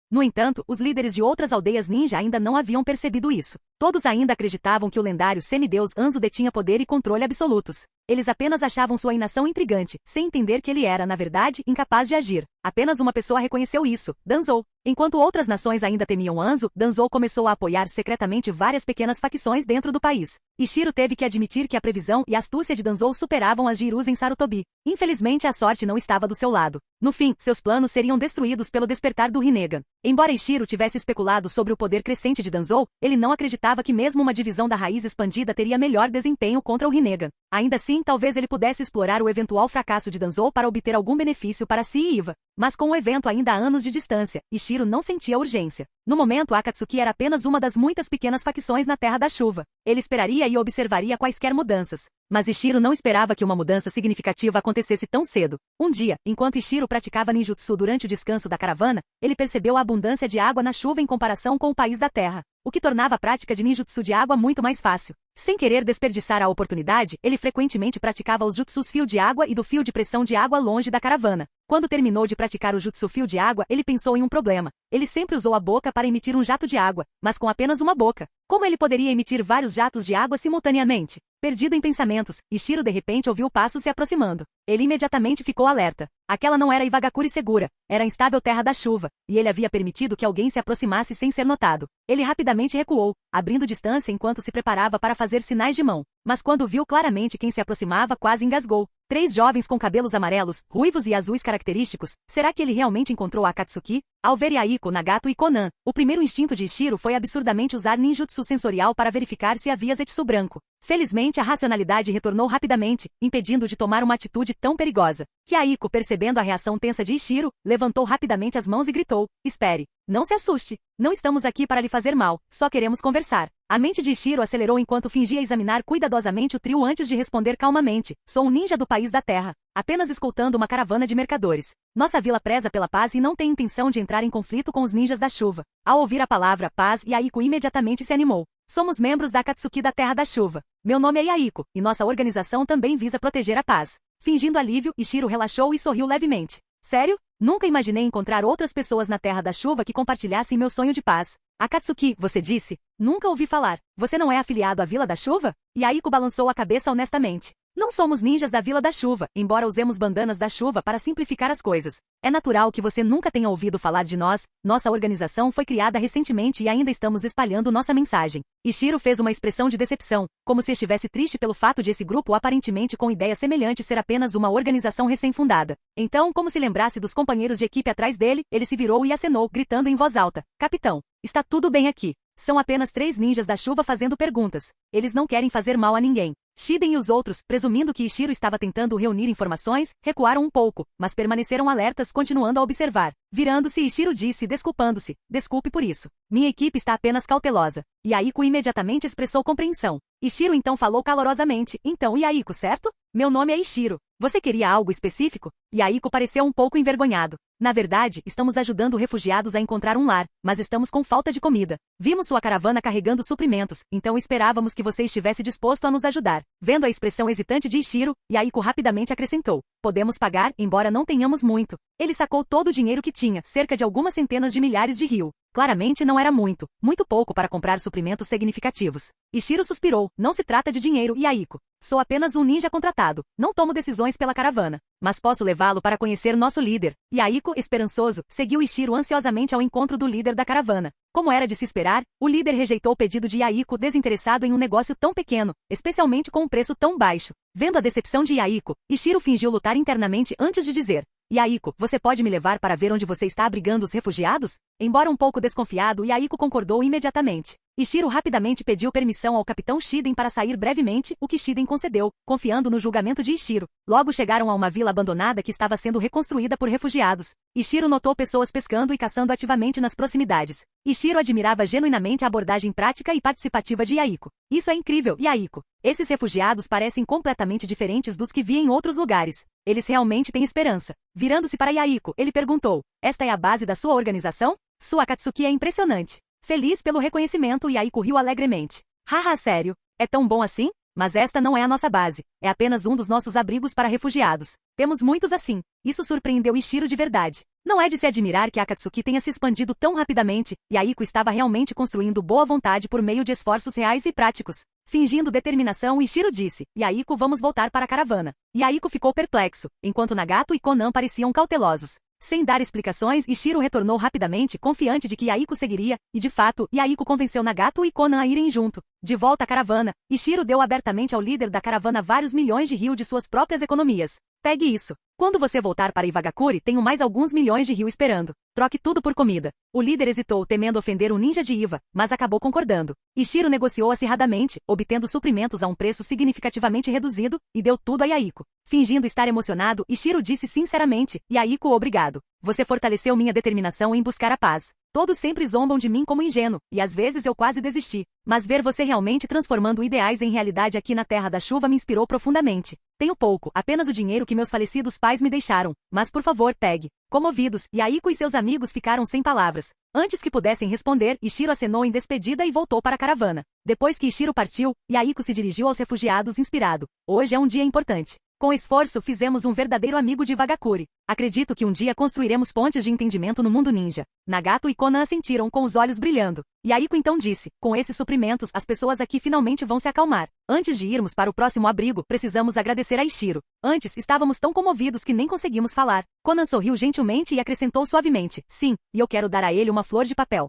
No entanto, os líderes de outras aldeias ninja ainda não haviam percebido isso. Todos ainda acreditavam que o lendário semideus Anzo detinha poder e controle absolutos. Eles apenas achavam sua inação intrigante, sem entender que ele era, na verdade, incapaz de agir. Apenas uma pessoa reconheceu isso, Danzou. Enquanto outras nações ainda temiam Anzo, Danzou começou a apoiar secretamente várias pequenas facções dentro do país. Ishiro teve que admitir que a previsão e a astúcia de Danzou superavam as de Hirus em Sarutobi. Infelizmente, a sorte não estava do seu lado. No fim, seus planos seriam destruídos pelo despertar do Rinnegan. Embora Ishiro tivesse especulado sobre o poder crescente de Danzou, ele não acreditava que mesmo uma divisão da raiz expandida teria melhor desempenho contra o Rinnegan. Ainda assim, talvez ele pudesse explorar o eventual fracasso de Danzou para obter algum benefício para si e Iva. Mas com o evento ainda a anos de distância, Ishiro não sentia urgência. No momento, Akatsuki era apenas uma das muitas pequenas facções na Terra da Chuva. Ele esperaria e observaria quaisquer mudanças. Mas Ishiro não esperava que uma mudança significativa acontecesse tão cedo. Um dia, enquanto Ishiro praticava ninjutsu durante o descanso da caravana, ele percebeu a abundância de água na chuva em comparação com o país da Terra, o que tornava a prática de ninjutsu de água muito mais fácil. Sem querer desperdiçar a oportunidade, ele frequentemente praticava os jutsus fio de água e do fio de pressão de água longe da caravana. Quando terminou de praticar o jutsu fio de água, ele pensou em um problema. Ele sempre usou a boca para emitir um jato de água, mas com apenas uma boca. Como ele poderia emitir vários jatos de água simultaneamente? Perdido em pensamentos, Ishiro de repente ouviu passos se aproximando. Ele imediatamente ficou alerta. Aquela não era Iwagakure segura, era a instável Terra da Chuva, e ele havia permitido que alguém se aproximasse sem ser notado. Ele rapidamente recuou, abrindo distância enquanto se preparava para fazer sinais de mão. mas quando viu claramente quem se aproximava, quase engasgou. 3 jovens com cabelos amarelos, ruivos e azuis característicos. Será que ele realmente encontrou a Akatsuki? Ao ver Yaiko, Nagato e Conan, o primeiro instinto de Ichiro foi absurdamente usar ninjutsu sensorial para verificar se havia Zetsu branco. Felizmente a racionalidade retornou rapidamente, impedindo de tomar uma atitude tão perigosa. Yaiko, percebendo a reação tensa de Ichiro, levantou rapidamente as mãos e gritou: "Espere! Não se assuste! Não estamos aqui para lhe fazer mal, só queremos conversar." A mente de Ichiro acelerou enquanto fingia examinar cuidadosamente o trio antes de responder calmamente: "Sou um ninja do país da terra, apenas escoltando uma caravana de mercadores. Nossa vila preza pela paz e não tem intenção de entrar em conflito com os ninjas da chuva." Ao ouvir a palavra paz, Yaiko imediatamente se animou. "Somos membros da Akatsuki da Terra da Chuva. Meu nome é Yaiko, e nossa organização também visa proteger a paz." Fingindo alívio, Ichiro relaxou e sorriu levemente. "Sério? Nunca imaginei encontrar outras pessoas na Terra da Chuva que compartilhassem meu sonho de paz." "Akatsuki, você disse? Nunca ouvi falar. Você não é afiliado à Vila da Chuva?" Yaiko balançou a cabeça honestamente. "Não somos ninjas da Vila da Chuva, embora usemos bandanas da chuva para simplificar as coisas. É natural que você nunca tenha ouvido falar de nós. Nossa organização foi criada recentemente e ainda estamos espalhando nossa mensagem." Ichiro fez uma expressão de decepção, como se estivesse triste pelo fato de esse grupo aparentemente com ideia semelhante ser apenas uma organização recém-fundada. Então, como se lembrasse dos companheiros de equipe atrás dele, ele se virou e acenou, gritando em voz alta: "Capitão, está tudo bem aqui. São apenas 3 ninjas da chuva fazendo perguntas. Eles não querem fazer mal a ninguém." Shiden e os outros, presumindo que Ichiro estava tentando reunir informações, recuaram um pouco, mas permaneceram alertas, continuando a observar. Virando-se, Ichiro disse, desculpando-se: "Desculpe por isso. Minha equipe está apenas cautelosa." Yaiko imediatamente expressou compreensão. Ichiro então falou calorosamente: "Então, Yaiko, certo? Meu nome é Ichiro. Você queria algo específico?" Yaiko pareceu um pouco envergonhado. "Na verdade, estamos ajudando refugiados a encontrar um lar, mas estamos com falta de comida. Vimos sua caravana carregando suprimentos, então esperávamos que você estivesse disposto a nos ajudar." Vendo a expressão hesitante de Ichiro, Yaiko rapidamente acrescentou: "Podemos pagar, embora não tenhamos muito." Ele sacou todo o dinheiro que tinha, cerca de algumas centenas de milhares de ryu. Claramente não era muito pouco para comprar suprimentos significativos. Ichiro suspirou: "Não se trata de dinheiro, Yaiko. Sou apenas um ninja contratado, não tomo decisões pela caravana. Mas posso levá-lo para conhecer nosso líder." Yaiko, esperançoso, seguiu Ichiro ansiosamente ao encontro do líder da caravana. Como era de se esperar, o líder rejeitou o pedido de Yaiko, desinteressado em um negócio tão pequeno, especialmente com um preço tão baixo. Vendo a decepção de Yaiko, Ichiro fingiu lutar internamente antes de dizer: "Yaiko, você pode me levar para ver onde você está abrigando os refugiados?" Embora um pouco desconfiado, Yaiko concordou imediatamente. Ichiro rapidamente pediu permissão ao capitão Shiden para sair brevemente, o que Shiden concedeu, confiando no julgamento de Ichiro. Logo chegaram a uma vila abandonada que estava sendo reconstruída por refugiados. Ichiro notou pessoas pescando e caçando ativamente nas proximidades. Ichiro admirava genuinamente a abordagem prática e participativa de Yaiko. "Isso é incrível, Yaiko. Esses refugiados parecem completamente diferentes dos que vi em outros lugares. Eles realmente têm esperança." Virando-se para Yaiko, ele perguntou: "Esta é a base da sua organização? Sua Akatsuki é impressionante." Feliz pelo reconhecimento, Yaiko riu alegremente. "Haha, sério? É tão bom assim? Mas esta não é a nossa base. É apenas um dos nossos abrigos para refugiados. Temos muitos assim." Isso surpreendeu Ichiro de verdade. Não é de se admirar que a Akatsuki tenha se expandido tão rapidamente, e Yaiko estava realmente construindo boa vontade por meio de esforços reais e práticos. Fingindo determinação, Ichiro disse: "Yaiko, vamos voltar para a caravana." Yaiko ficou perplexo, enquanto Nagato e Conan pareciam cautelosos. Sem dar explicações, Ichiro retornou rapidamente, confiante de que Yaiko seguiria, e de fato, Yaiko convenceu Nagato e Conan a irem junto. De volta à caravana, Ichiro deu abertamente ao líder da caravana vários milhões de ryu de suas próprias economias. "Pegue isso. Quando você voltar para Iwagakure, tenho mais alguns milhões de ryu esperando. Troque tudo por comida." O líder hesitou, temendo ofender um ninja de Iwa, mas acabou concordando. Ichiro negociou acirradamente, obtendo suprimentos a um preço significativamente reduzido, e deu tudo a Yaiko. Fingindo estar emocionado, Ichiro disse sinceramente: "Yaiko, obrigado. Você fortaleceu minha determinação em buscar a paz. Todos sempre zombam de mim como ingênuo, e às vezes eu quase desisti. Mas ver você realmente transformando ideais em realidade aqui na Terra da Chuva me inspirou profundamente. Tenho pouco, apenas o dinheiro que meus falecidos pais me deixaram. Mas por favor, pegue." Comovidos, Yaiko e seus amigos ficaram sem palavras. Antes que pudessem responder, Ichiro acenou em despedida e voltou para a caravana. Depois que Ichiro partiu, Yaiko se dirigiu aos refugiados inspirado: "Hoje é um dia importante. Com esforço fizemos um verdadeiro amigo de Iwagakure. Acredito que um dia construiremos pontes de entendimento no mundo ninja." Nagato e Conan assentiram com os olhos brilhando. Yaiko então disse: "Com esses suprimentos, as pessoas aqui finalmente vão se acalmar. Antes de irmos para o próximo abrigo, precisamos agradecer a Ichiro. Antes, estávamos tão comovidos que nem conseguimos falar." Conan sorriu gentilmente e acrescentou suavemente: "Sim, e eu quero dar a ele uma flor de papel."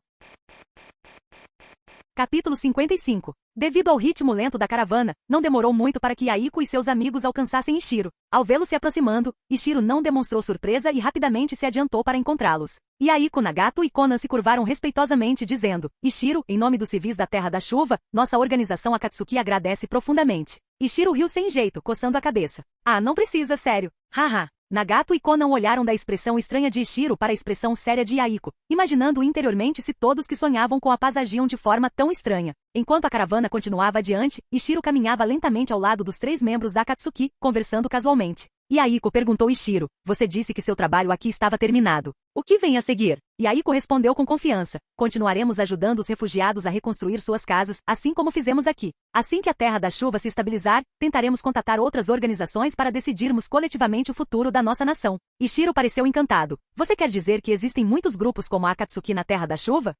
Capítulo 55. Devido ao ritmo lento da caravana, não demorou muito para que Yaiko e seus amigos alcançassem Ishiro. Ao vê-lo se aproximando, Ishiro não demonstrou surpresa e rapidamente se adiantou para encontrá-los. Yaiko, Nagato e Konan se curvaram respeitosamente dizendo: Ishiro, em nome dos civis da Terra da Chuva, nossa organização Akatsuki agradece profundamente. Ishiro riu sem jeito, coçando a cabeça. Ah, não precisa, sério. Haha. Nagato e Konan olharam da expressão estranha de Ishiro para a expressão séria de Yaiko, imaginando interiormente se todos que sonhavam com a paz agiam de forma tão estranha. Enquanto a caravana continuava adiante, Ishiro caminhava lentamente ao lado dos 3 membros da Akatsuki, conversando casualmente. Yaiko perguntou Ishiro: você disse que seu trabalho aqui estava terminado. O que vem a seguir? Yaiko respondeu com confiança: continuaremos ajudando os refugiados a reconstruir suas casas, assim como fizemos aqui. Assim que a Terra da Chuva se estabilizar, tentaremos contatar outras organizações para decidirmos coletivamente o futuro da nossa nação. Ishiro pareceu encantado. Você quer dizer que existem muitos grupos como a Akatsuki na Terra da Chuva?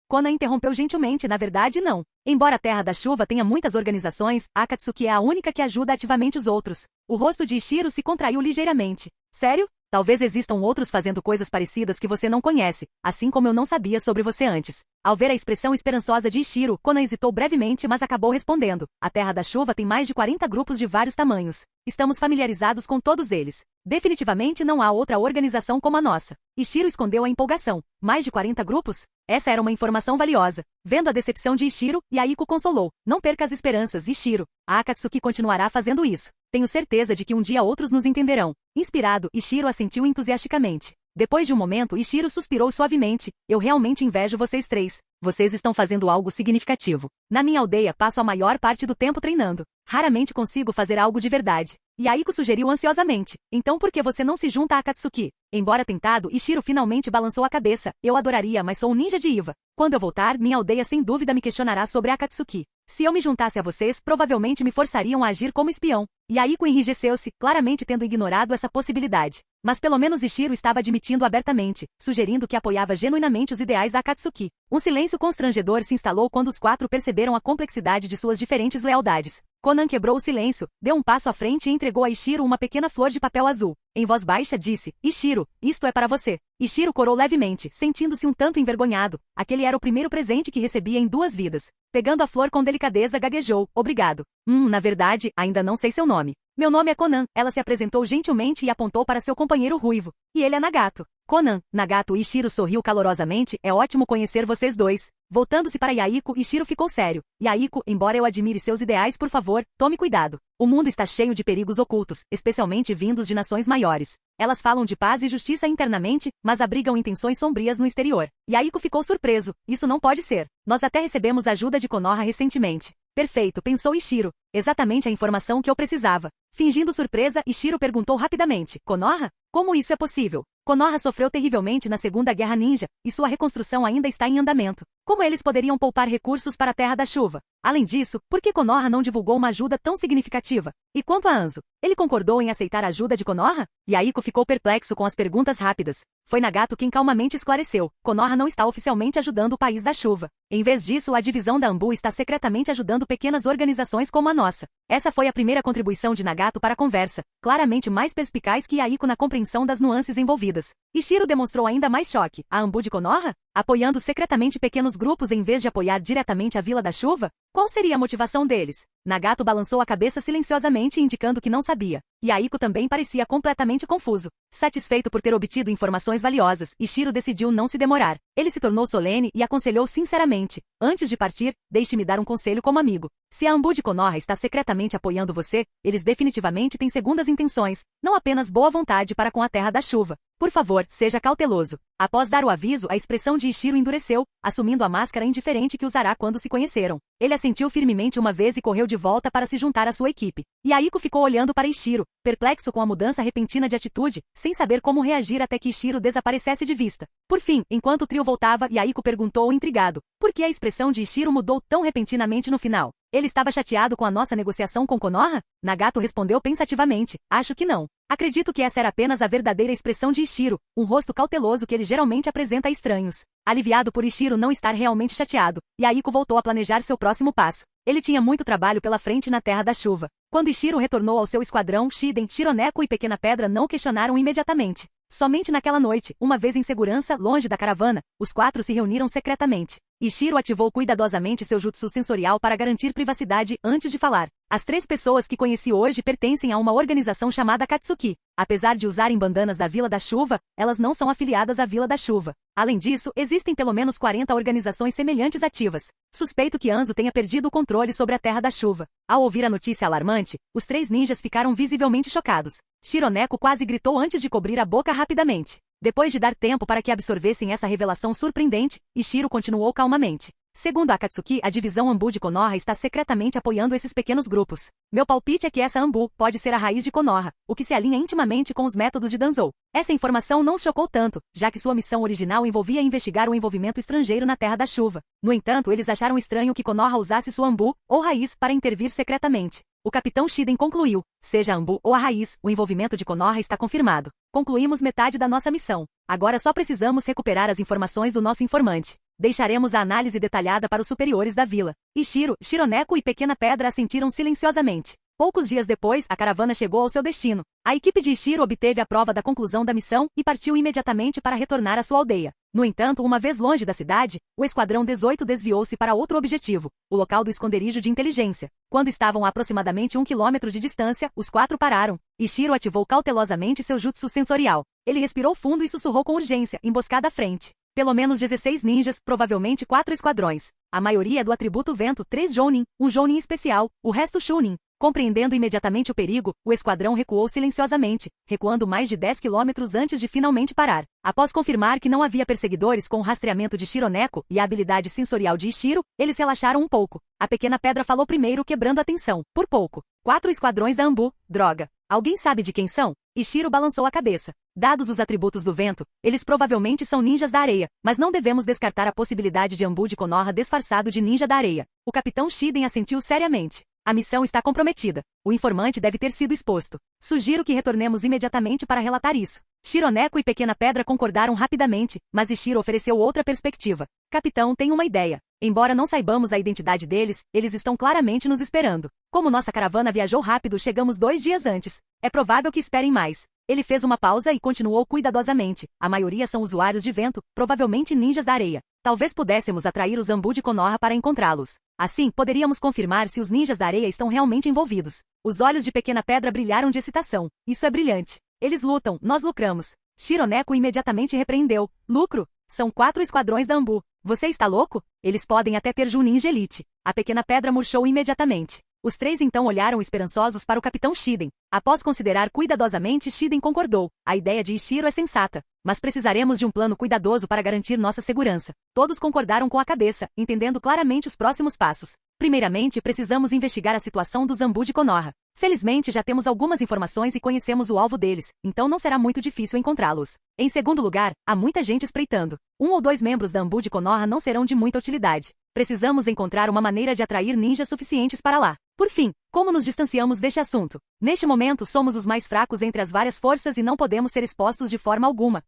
Konan interrompeu gentilmente: na verdade não. Embora a Terra da Chuva tenha muitas organizações, a Akatsuki é a única que ajuda ativamente os outros. O rosto de Ishiro se contraiu ligeiramente. Sério? Talvez existam outros fazendo coisas parecidas que você não conhece, assim como eu não sabia sobre você antes. Ao ver a expressão esperançosa de Ishiro, Konan hesitou brevemente, mas acabou respondendo: a Terra da Chuva tem mais de 40 grupos de vários tamanhos. Estamos familiarizados com todos eles. Definitivamente não há outra organização como a nossa. Ishiro escondeu a empolgação. Mais de 40 grupos? Essa era uma informação valiosa. Vendo a decepção de Ishiro, Yaiko consolou: não perca as esperanças, Ishiro. A Akatsuki continuará fazendo isso. Tenho certeza de que um dia outros nos entenderão. Inspirado, Ishiro assentiu entusiasticamente. Depois de um momento, Ishiro suspirou suavemente: eu realmente invejo vocês 3. Vocês estão fazendo algo significativo. Na minha aldeia passo a maior parte do tempo treinando. Raramente consigo fazer algo de verdade. Yaiko sugeriu ansiosamente: então por que você não se junta a Akatsuki? Embora tentado, Ishiro finalmente balançou a cabeça: eu adoraria, mas sou um ninja de Iva. Quando eu voltar, minha aldeia sem dúvida me questionará sobre a Akatsuki. Se eu me juntasse a vocês, provavelmente me forçariam a agir como espião. Yaiko enrijeceu-se, claramente tendo ignorado essa possibilidade. Mas pelo menos Ishiro estava admitindo abertamente, sugerindo que apoiava genuinamente os ideais da Akatsuki. Um silêncio constrangedor se instalou quando os 4 perceberam a complexidade de suas diferentes lealdades. Konan quebrou o silêncio, deu um passo à frente e entregou a Ishiro uma pequena flor de papel azul. Em voz baixa disse: Ishiro, isto é para você. Ishiro corou levemente, sentindo-se um tanto envergonhado. Aquele era o primeiro presente que recebia em 2 vidas. Pegando a flor com delicadeza, gaguejou: obrigado. Na verdade, ainda não sei seu nome. Meu nome é Konan. Ela se apresentou gentilmente e apontou para seu companheiro ruivo. E ele é Nagato. Konan, Nagato. Ishiro sorriu calorosamente: é ótimo conhecer vocês 2. Voltando-se para Yaiko, Ishiro ficou sério. Yaiko, embora eu admire seus ideais, por favor, tome cuidado. O mundo está cheio de perigos ocultos, especialmente vindos de nações maiores. Elas falam de paz e justiça internamente, mas abrigam intenções sombrias no exterior. Yaiko ficou surpreso: isso não pode ser. Nós até recebemos ajuda de Konoha recentemente. Perfeito, pensou Ishiro. Exatamente a informação que eu precisava. Fingindo surpresa, Ishiro perguntou rapidamente: Konoha? Como isso é possível? Konoha sofreu terrivelmente na Segunda Guerra Ninja, e sua reconstrução ainda está em andamento. Como eles poderiam poupar recursos para a Terra da Chuva? Além disso, por que Konoha não divulgou uma ajuda tão significativa? E quanto a Anzo? Ele concordou em aceitar a ajuda de Konoha? Yaiko ficou perplexo com as perguntas rápidas. Foi Nagato quem calmamente esclareceu: Konoha não está oficialmente ajudando o país da chuva. Em vez disso, a divisão da Anbu está secretamente ajudando pequenas organizações como a nossa. Essa foi a primeira contribuição de Nagato para a conversa, claramente mais perspicaz que Yaiko na compreensão das nuances envolvidas. Ishiro demonstrou ainda mais choque: a Anbu de Konoha? Apoiando secretamente pequenos grupos em vez de apoiar diretamente a Vila da Chuva? Qual seria a motivação deles? Nagato balançou a cabeça silenciosamente, indicando que não sabia. Yaiko também parecia completamente confuso. Satisfeito por ter obtido informações valiosas, Ishiro decidiu não se demorar. Ele se tornou solene e aconselhou sinceramente: antes de partir, deixe-me dar um conselho como amigo. Se a Anbu de Konoha está secretamente apoiando você, eles definitivamente têm segundas intenções, não apenas boa vontade para com a Terra da Chuva. Por favor, seja cauteloso. Após dar o aviso, a expressão de Ishiro endureceu, assumindo a máscara indiferente que usará quando se conheceram. Ele assentiu firmemente uma vez e correu de volta para se juntar à sua equipe. Yaiko ficou olhando para Ishiro, perplexo com a mudança repentina de atitude, sem saber como reagir até que Ishiro desaparecesse de vista. Por fim, enquanto o trio voltava, Yaiko perguntou intrigado: por que a expressão de Ishiro mudou tão repentinamente no final? Ele estava chateado com a nossa negociação com Konoha? Nagato respondeu pensativamente: acho que não. Acredito que essa era apenas a verdadeira expressão de Ishiro, um rosto cauteloso que ele geralmente apresenta a estranhos. Aliviado por Ishiro não estar realmente chateado, Yaiko voltou a planejar seu próximo passo. Ele tinha muito trabalho pela frente na Terra da Chuva. Quando Ishiro retornou ao seu esquadrão, Shiden, Shironeko e Pequena Pedra não o questionaram imediatamente. Somente naquela noite, uma vez em segurança, longe da caravana, os 4 se reuniram secretamente. Ishiro ativou cuidadosamente seu jutsu sensorial para garantir privacidade antes de falar. As 3 pessoas que conheci hoje pertencem a uma organização chamada Katsuki. Apesar de usarem bandanas da Vila da Chuva, elas não são afiliadas à Vila da Chuva. Além disso, existem pelo menos 40 organizações semelhantes ativas. Suspeito que Anzo tenha perdido o controle sobre a Terra da Chuva. Ao ouvir a notícia alarmante, os 3 ninjas ficaram visivelmente chocados. Shironeko quase gritou antes de cobrir a boca rapidamente. Depois de dar tempo para que absorvessem essa revelação surpreendente, Ishiro continuou calmamente. Segundo a Akatsuki, a divisão Anbu de Konoha está secretamente apoiando esses pequenos grupos. Meu palpite é que essa Anbu pode ser a raiz de Konoha, o que se alinha intimamente com os métodos de Danzou. Essa informação não os chocou tanto, já que sua missão original envolvia investigar o envolvimento estrangeiro na Terra da Chuva. No entanto, eles acharam estranho que Konoha usasse sua Anbu, ou raiz, para intervir secretamente. O capitão Shiden concluiu, seja a Anbu ou a raiz, o envolvimento de Konoha está confirmado. Concluímos metade da nossa missão. Agora só precisamos recuperar as informações do nosso informante. Deixaremos a análise detalhada para os superiores da vila. Ishiro, Shironeko e Pequena Pedra assentiram silenciosamente. Poucos dias depois, a caravana chegou ao seu destino. A equipe de Ishiro obteve a prova da conclusão da missão e partiu imediatamente para retornar à sua aldeia. No entanto, uma vez longe da cidade, o Esquadrão 18 desviou-se para outro objetivo, o local do esconderijo de inteligência. Quando estavam a aproximadamente 1 quilômetro de distância, os 4 pararam. Ishiro ativou cautelosamente seu jutsu sensorial. Ele respirou fundo e sussurrou com urgência, emboscada à frente. Pelo menos 16 ninjas, provavelmente 4 esquadrões. A maioria é do atributo vento, 3 Jounin, um Jounin especial, o resto Chunin. Compreendendo imediatamente o perigo, o esquadrão recuou silenciosamente, recuando mais de 10 quilômetros antes de finalmente parar. Após confirmar que não havia perseguidores com o rastreamento de Shironeko e a habilidade sensorial de Ishiro, eles relaxaram um pouco. A Pequena Pedra falou primeiro, quebrando a tensão. Por pouco. 4 esquadrões da Anbu, droga. Alguém sabe de quem são? Ishiro balançou a cabeça. Dados os atributos do vento, eles provavelmente são ninjas da areia, mas não devemos descartar a possibilidade de Anbu de Konoha disfarçado de ninja da areia. O capitão Shiden assentiu seriamente. A missão está comprometida. O informante deve ter sido exposto. Sugiro que retornemos imediatamente para relatar isso. Shironeko e Pequena Pedra concordaram rapidamente, mas Ishiro ofereceu outra perspectiva. Capitão, tem uma ideia. Embora não saibamos a identidade deles, eles estão claramente nos esperando. Como nossa caravana viajou rápido, chegamos 2 dias antes. É provável que esperem mais. Ele fez uma pausa e continuou cuidadosamente. A maioria são usuários de vento, provavelmente ninjas da areia. Talvez pudéssemos atrair os Anbu de Konoha para encontrá-los. Assim, poderíamos confirmar se os ninjas da areia estão realmente envolvidos. Os olhos de Pequena Pedra brilharam de excitação. Isso é brilhante. Eles lutam, nós lucramos. Shironeko imediatamente repreendeu. Lucro? São 4 esquadrões da Anbu. Você está louco? Eles podem até ter Junin de elite. A Pequena Pedra murchou imediatamente. Os 3 então olharam esperançosos para o capitão Shiden. Após considerar cuidadosamente, Shiden concordou. A ideia de Ishiro é sensata. Mas precisaremos de um plano cuidadoso para garantir nossa segurança. Todos concordaram com a cabeça, entendendo claramente os próximos passos. Primeiramente, precisamos investigar a situação dos Anbu de Konoha. Felizmente, já temos algumas informações e conhecemos o alvo deles, então não será muito difícil encontrá-los. Em segundo lugar, há muita gente espreitando. 1 ou 2 membros da Anbu de Konoha não serão de muita utilidade. Precisamos encontrar uma maneira de atrair ninjas suficientes para lá. Por fim, como nos distanciamos deste assunto? Neste momento, somos os mais fracos entre as várias forças e não podemos ser expostos de forma alguma.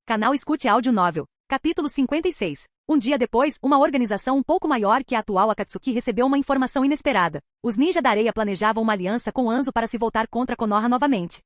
Canal Escute Áudio Novel. Capítulo 56. Um dia depois, uma organização um pouco maior que a atual Akatsuki recebeu uma informação inesperada. Os ninjas da areia planejavam uma aliança com Anzo para se voltar contra Konoha novamente.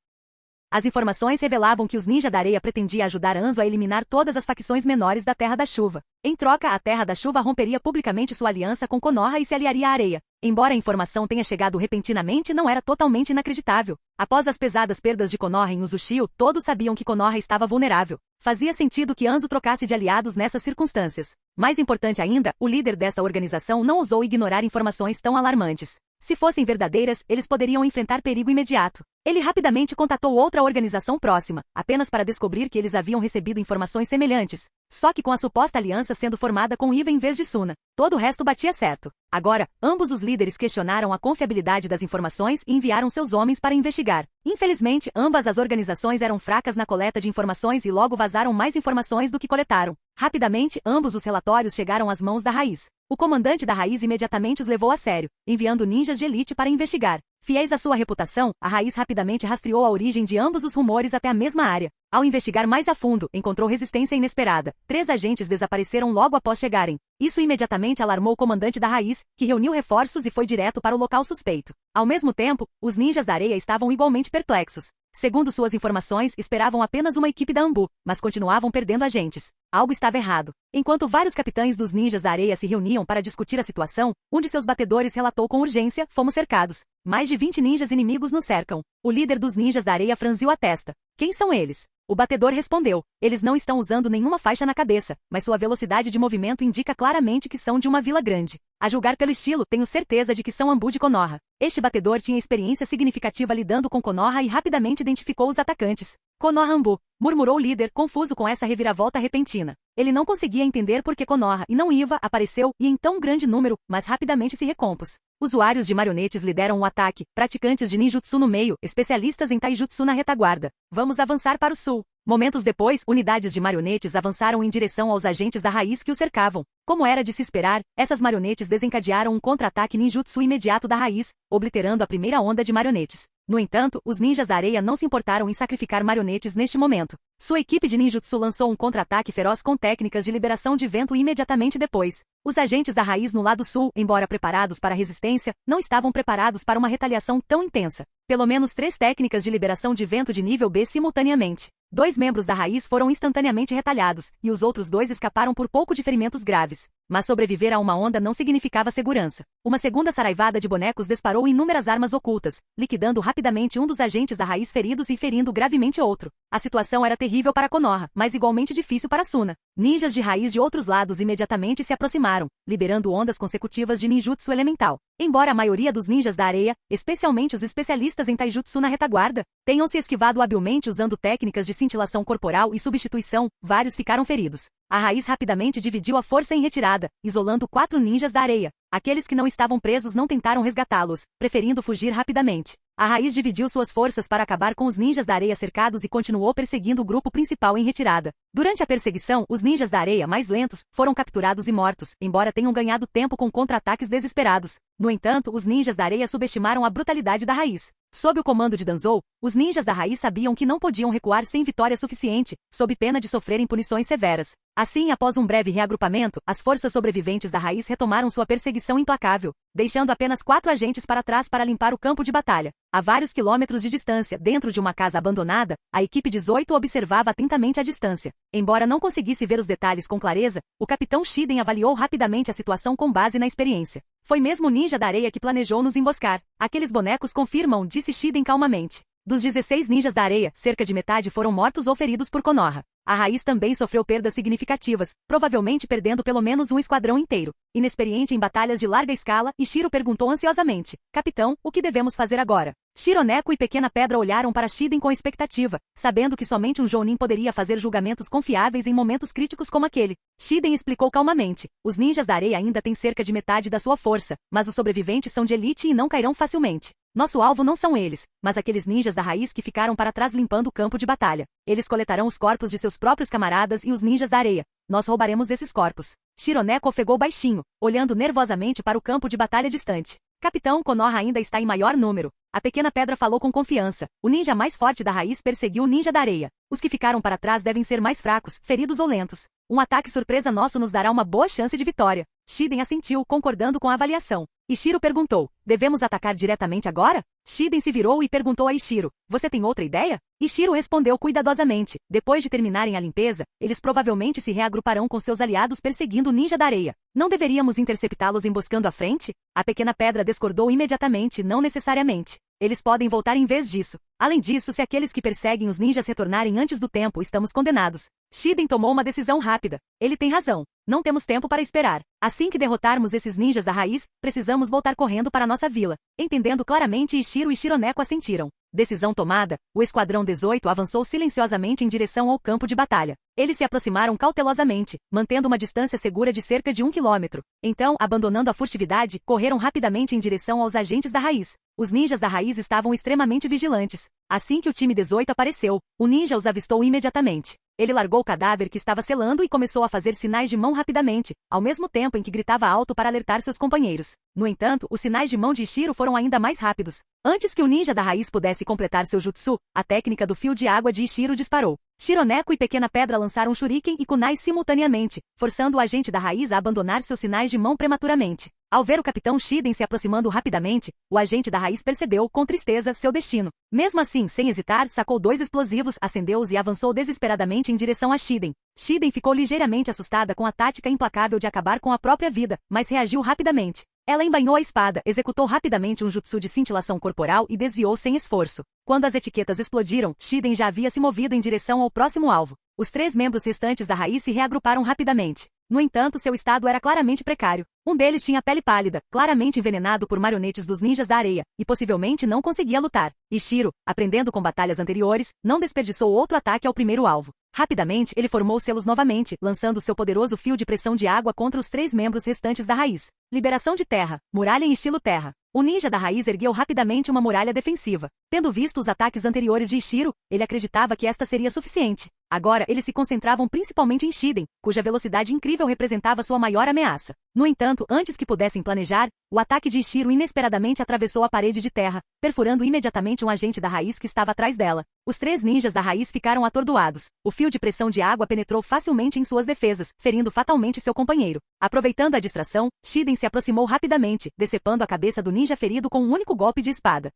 As informações revelavam que os ninjas da areia pretendiam ajudar Anzo a eliminar todas as facções menores da Terra da Chuva. Em troca, a Terra da Chuva romperia publicamente sua aliança com Konoha e se aliaria à areia. Embora a informação tenha chegado repentinamente, não era totalmente inacreditável. Após as pesadas perdas de Konoha em Uzushio, todos sabiam que Konoha estava vulnerável. Fazia sentido que Anzo trocasse de aliados nessas circunstâncias. Mais importante ainda, o líder desta organização não ousou ignorar informações tão alarmantes. Se fossem verdadeiras, eles poderiam enfrentar perigo imediato. Ele rapidamente contatou outra organização próxima, apenas para descobrir que eles haviam recebido informações semelhantes. Só que com a suposta aliança sendo formada com Iva em vez de Suna. Todo o resto batia certo. Agora, ambos os líderes questionaram a confiabilidade das informações e enviaram seus homens para investigar. Infelizmente, ambas as organizações eram fracas na coleta de informações e logo vazaram mais informações do que coletaram. Rapidamente, ambos os relatórios chegaram às mãos da Raiz. O comandante da Raiz imediatamente os levou a sério, enviando ninjas de elite para investigar. Fiéis à sua reputação, a Raiz rapidamente rastreou a origem de ambos os rumores até a mesma área. Ao investigar mais a fundo, encontrou resistência inesperada. 3 agentes desapareceram logo após chegarem. Isso imediatamente alarmou o comandante da Raiz, que reuniu reforços e foi direto para o local suspeito. Ao mesmo tempo, os ninjas da areia estavam igualmente perplexos. Segundo suas informações, esperavam apenas uma equipe da Anbu, mas continuavam perdendo agentes. Algo estava errado. Enquanto vários capitães dos ninjas da areia se reuniam para discutir a situação, um de seus batedores relatou com urgência: fomos cercados. Mais de 20 ninjas inimigos nos cercam. O líder dos ninjas da areia franziu a testa. Quem são eles? O batedor respondeu: eles não estão usando nenhuma faixa na cabeça, mas sua velocidade de movimento indica claramente que são de uma vila grande. A julgar pelo estilo, tenho certeza de que são Anbu de Konoha. Este batedor tinha experiência significativa lidando com Konoha e rapidamente identificou os atacantes. Konoha Anbu, murmurou o líder, confuso com essa reviravolta repentina. Ele não conseguia entender por que Konoha e não Iva apareceu e em tão grande número, mas rapidamente se recompôs. Usuários de marionetes lideram o ataque, praticantes de ninjutsu no meio, especialistas em taijutsu na retaguarda. Vamos avançar para o sul. Momentos depois, unidades de marionetes avançaram em direção aos agentes da raiz que o cercavam. Como era de se esperar, essas marionetes desencadearam um contra-ataque ninjutsu imediato da raiz, obliterando a primeira onda de marionetes. No entanto, os ninjas da areia não se importaram em sacrificar marionetes neste momento. Sua equipe de ninjutsu lançou um contra-ataque feroz com técnicas de liberação de vento imediatamente depois. Os agentes da raiz no lado sul, embora preparados para a resistência, não estavam preparados para uma retaliação tão intensa. Pelo menos 3 técnicas de liberação de vento de nível B simultaneamente. 2 membros da raiz foram instantaneamente retalhados, e os outros 2 escaparam por pouco de ferimentos graves. Mas sobreviver a uma onda não significava segurança. Uma segunda saraivada de bonecos disparou inúmeras armas ocultas, liquidando rapidamente um dos agentes da raiz feridos e ferindo gravemente outro. A situação era terrível para Konoha, mas igualmente difícil para Suna. Ninjas de raiz de outros lados imediatamente se aproximaram, liberando ondas consecutivas de ninjutsu elemental. Embora a maioria dos ninjas da areia, especialmente os especialistas em taijutsu na retaguarda, tenham se esquivado habilmente usando técnicas de cintilação corporal e substituição, vários ficaram feridos. A raiz rapidamente dividiu a força em retirada, isolando 4 ninjas da areia. Aqueles que não estavam presos não tentaram resgatá-los, preferindo fugir rapidamente. A raiz dividiu suas forças para acabar com os ninjas da areia cercados e continuou perseguindo o grupo principal em retirada. Durante a perseguição, os ninjas da areia mais lentos foram capturados e mortos, embora tenham ganhado tempo com contra-ataques desesperados. No entanto, os ninjas da areia subestimaram a brutalidade da raiz. Sob o comando de Danzou, os ninjas da raiz sabiam que não podiam recuar sem vitória suficiente, sob pena de sofrerem punições severas. Assim, após um breve reagrupamento, as forças sobreviventes da raiz retomaram sua perseguição implacável, deixando apenas 4 agentes para trás para limpar o campo de batalha. A vários quilômetros de distância, dentro de uma casa abandonada, a equipe 18 observava atentamente a distância. Embora não conseguisse ver os detalhes com clareza, o capitão Shiden avaliou rapidamente a situação com base na experiência. Foi mesmo o ninja da areia que planejou nos emboscar. Aqueles bonecos confirmam, disse Shiden calmamente. Dos 16 ninjas da areia, cerca de metade foram mortos ou feridos por Konoha. A raiz também sofreu perdas significativas, provavelmente perdendo pelo menos um esquadrão inteiro. Inexperiente em batalhas de larga escala, Ishiro perguntou ansiosamente: Capitão, o que devemos fazer agora? Shironeko e Pequena Pedra olharam para Shiden com expectativa, sabendo que somente um Jounin poderia fazer julgamentos confiáveis em momentos críticos como aquele. Shiden explicou calmamente: os ninjas da areia ainda têm cerca de metade da sua força, mas os sobreviventes são de elite e não cairão facilmente. Nosso alvo não são eles, mas aqueles ninjas da raiz que ficaram para trás limpando o campo de batalha. Eles coletarão os corpos de seus próprios camaradas e os ninjas da areia. Nós roubaremos esses corpos. Shironeko ofegou baixinho, olhando nervosamente para o campo de batalha distante. Capitão, Konoha ainda está em maior número. A Pequena Pedra falou com confiança. O ninja mais forte da raiz perseguiu o ninja da areia. Os que ficaram para trás devem ser mais fracos, feridos ou lentos. Um ataque surpresa nosso nos dará uma boa chance de vitória. Shiden assentiu, concordando com a avaliação. Ishiro perguntou: devemos atacar diretamente agora? Shiden se virou e perguntou a Ishiro: você tem outra ideia? Ishiro respondeu cuidadosamente: depois de terminarem a limpeza, eles provavelmente se reagruparão com seus aliados perseguindo o ninja da areia. Não deveríamos interceptá-los emboscando à frente? A Pequena Pedra discordou imediatamente: não necessariamente. Eles podem voltar em vez disso. Além disso, se aqueles que perseguem os ninjas retornarem antes do tempo, estamos condenados. Shiden tomou uma decisão rápida. Ele tem razão. Não temos tempo para esperar. Assim que derrotarmos esses ninjas da raiz, precisamos voltar correndo para nossa vila. Entendendo claramente, Ishiro e Shironeko assentiram. Decisão tomada, o Esquadrão 18 avançou silenciosamente em direção ao campo de batalha. Eles se aproximaram cautelosamente, mantendo uma distância segura de cerca de 1 quilômetro. Então, abandonando a furtividade, correram rapidamente em direção aos agentes da raiz. Os ninjas da raiz estavam extremamente vigilantes. Assim que o time 18 apareceu, o ninja os avistou imediatamente. Ele largou o cadáver que estava selando e começou a fazer sinais de mão rapidamente, ao mesmo tempo em que gritava alto para alertar seus companheiros. No entanto, os sinais de mão de Ishiro foram ainda mais rápidos. Antes que o ninja da raiz pudesse completar seu jutsu, a técnica do fio de água de Ishiro disparou. Shironeko e Pequena Pedra lançaram shuriken e kunais simultaneamente, forçando o agente da raiz a abandonar seus sinais de mão prematuramente. Ao ver o capitão Shiden se aproximando rapidamente, o agente da raiz percebeu, com tristeza, seu destino. Mesmo assim, sem hesitar, sacou 2 explosivos, acendeu-os e avançou desesperadamente em direção a Shiden. Shiden ficou ligeiramente assustada com a tática implacável de acabar com a própria vida, mas reagiu rapidamente. Ela embainhou a espada, executou rapidamente um jutsu de cintilação corporal e desviou sem esforço. Quando as etiquetas explodiram, Shiden já havia se movido em direção ao próximo alvo. Os 3 membros restantes da raiz se reagruparam rapidamente. No entanto, seu estado era claramente precário. Um deles tinha pele pálida, claramente envenenado por marionetes dos ninjas da areia, e possivelmente não conseguia lutar. Ishiro, aprendendo com batalhas anteriores, não desperdiçou outro ataque ao primeiro alvo. Rapidamente, ele formou selos novamente, lançando seu poderoso fio de pressão de água contra os 3 membros restantes da raiz. Liberação de terra. Muralha em estilo terra. O ninja da raiz ergueu rapidamente uma muralha defensiva. Tendo visto os ataques anteriores de Ishiro, ele acreditava que esta seria suficiente. Agora, eles se concentravam principalmente em Shiden, cuja velocidade incrível representava sua maior ameaça. No entanto, antes que pudessem planejar, o ataque de Ishiro inesperadamente atravessou a parede de terra, perfurando imediatamente um agente da raiz que estava atrás dela. Os 3 ninjas da raiz ficaram atordoados. O fio de pressão de água penetrou facilmente em suas defesas, ferindo fatalmente seu companheiro. Aproveitando a distração, Shiden se aproximou rapidamente, decepando a cabeça do ninja ferido com um único golpe de espada.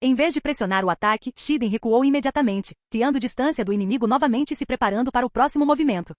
Em vez de pressionar o ataque, Shiden recuou imediatamente, criando distância do inimigo novamente e se preparando para o próximo movimento.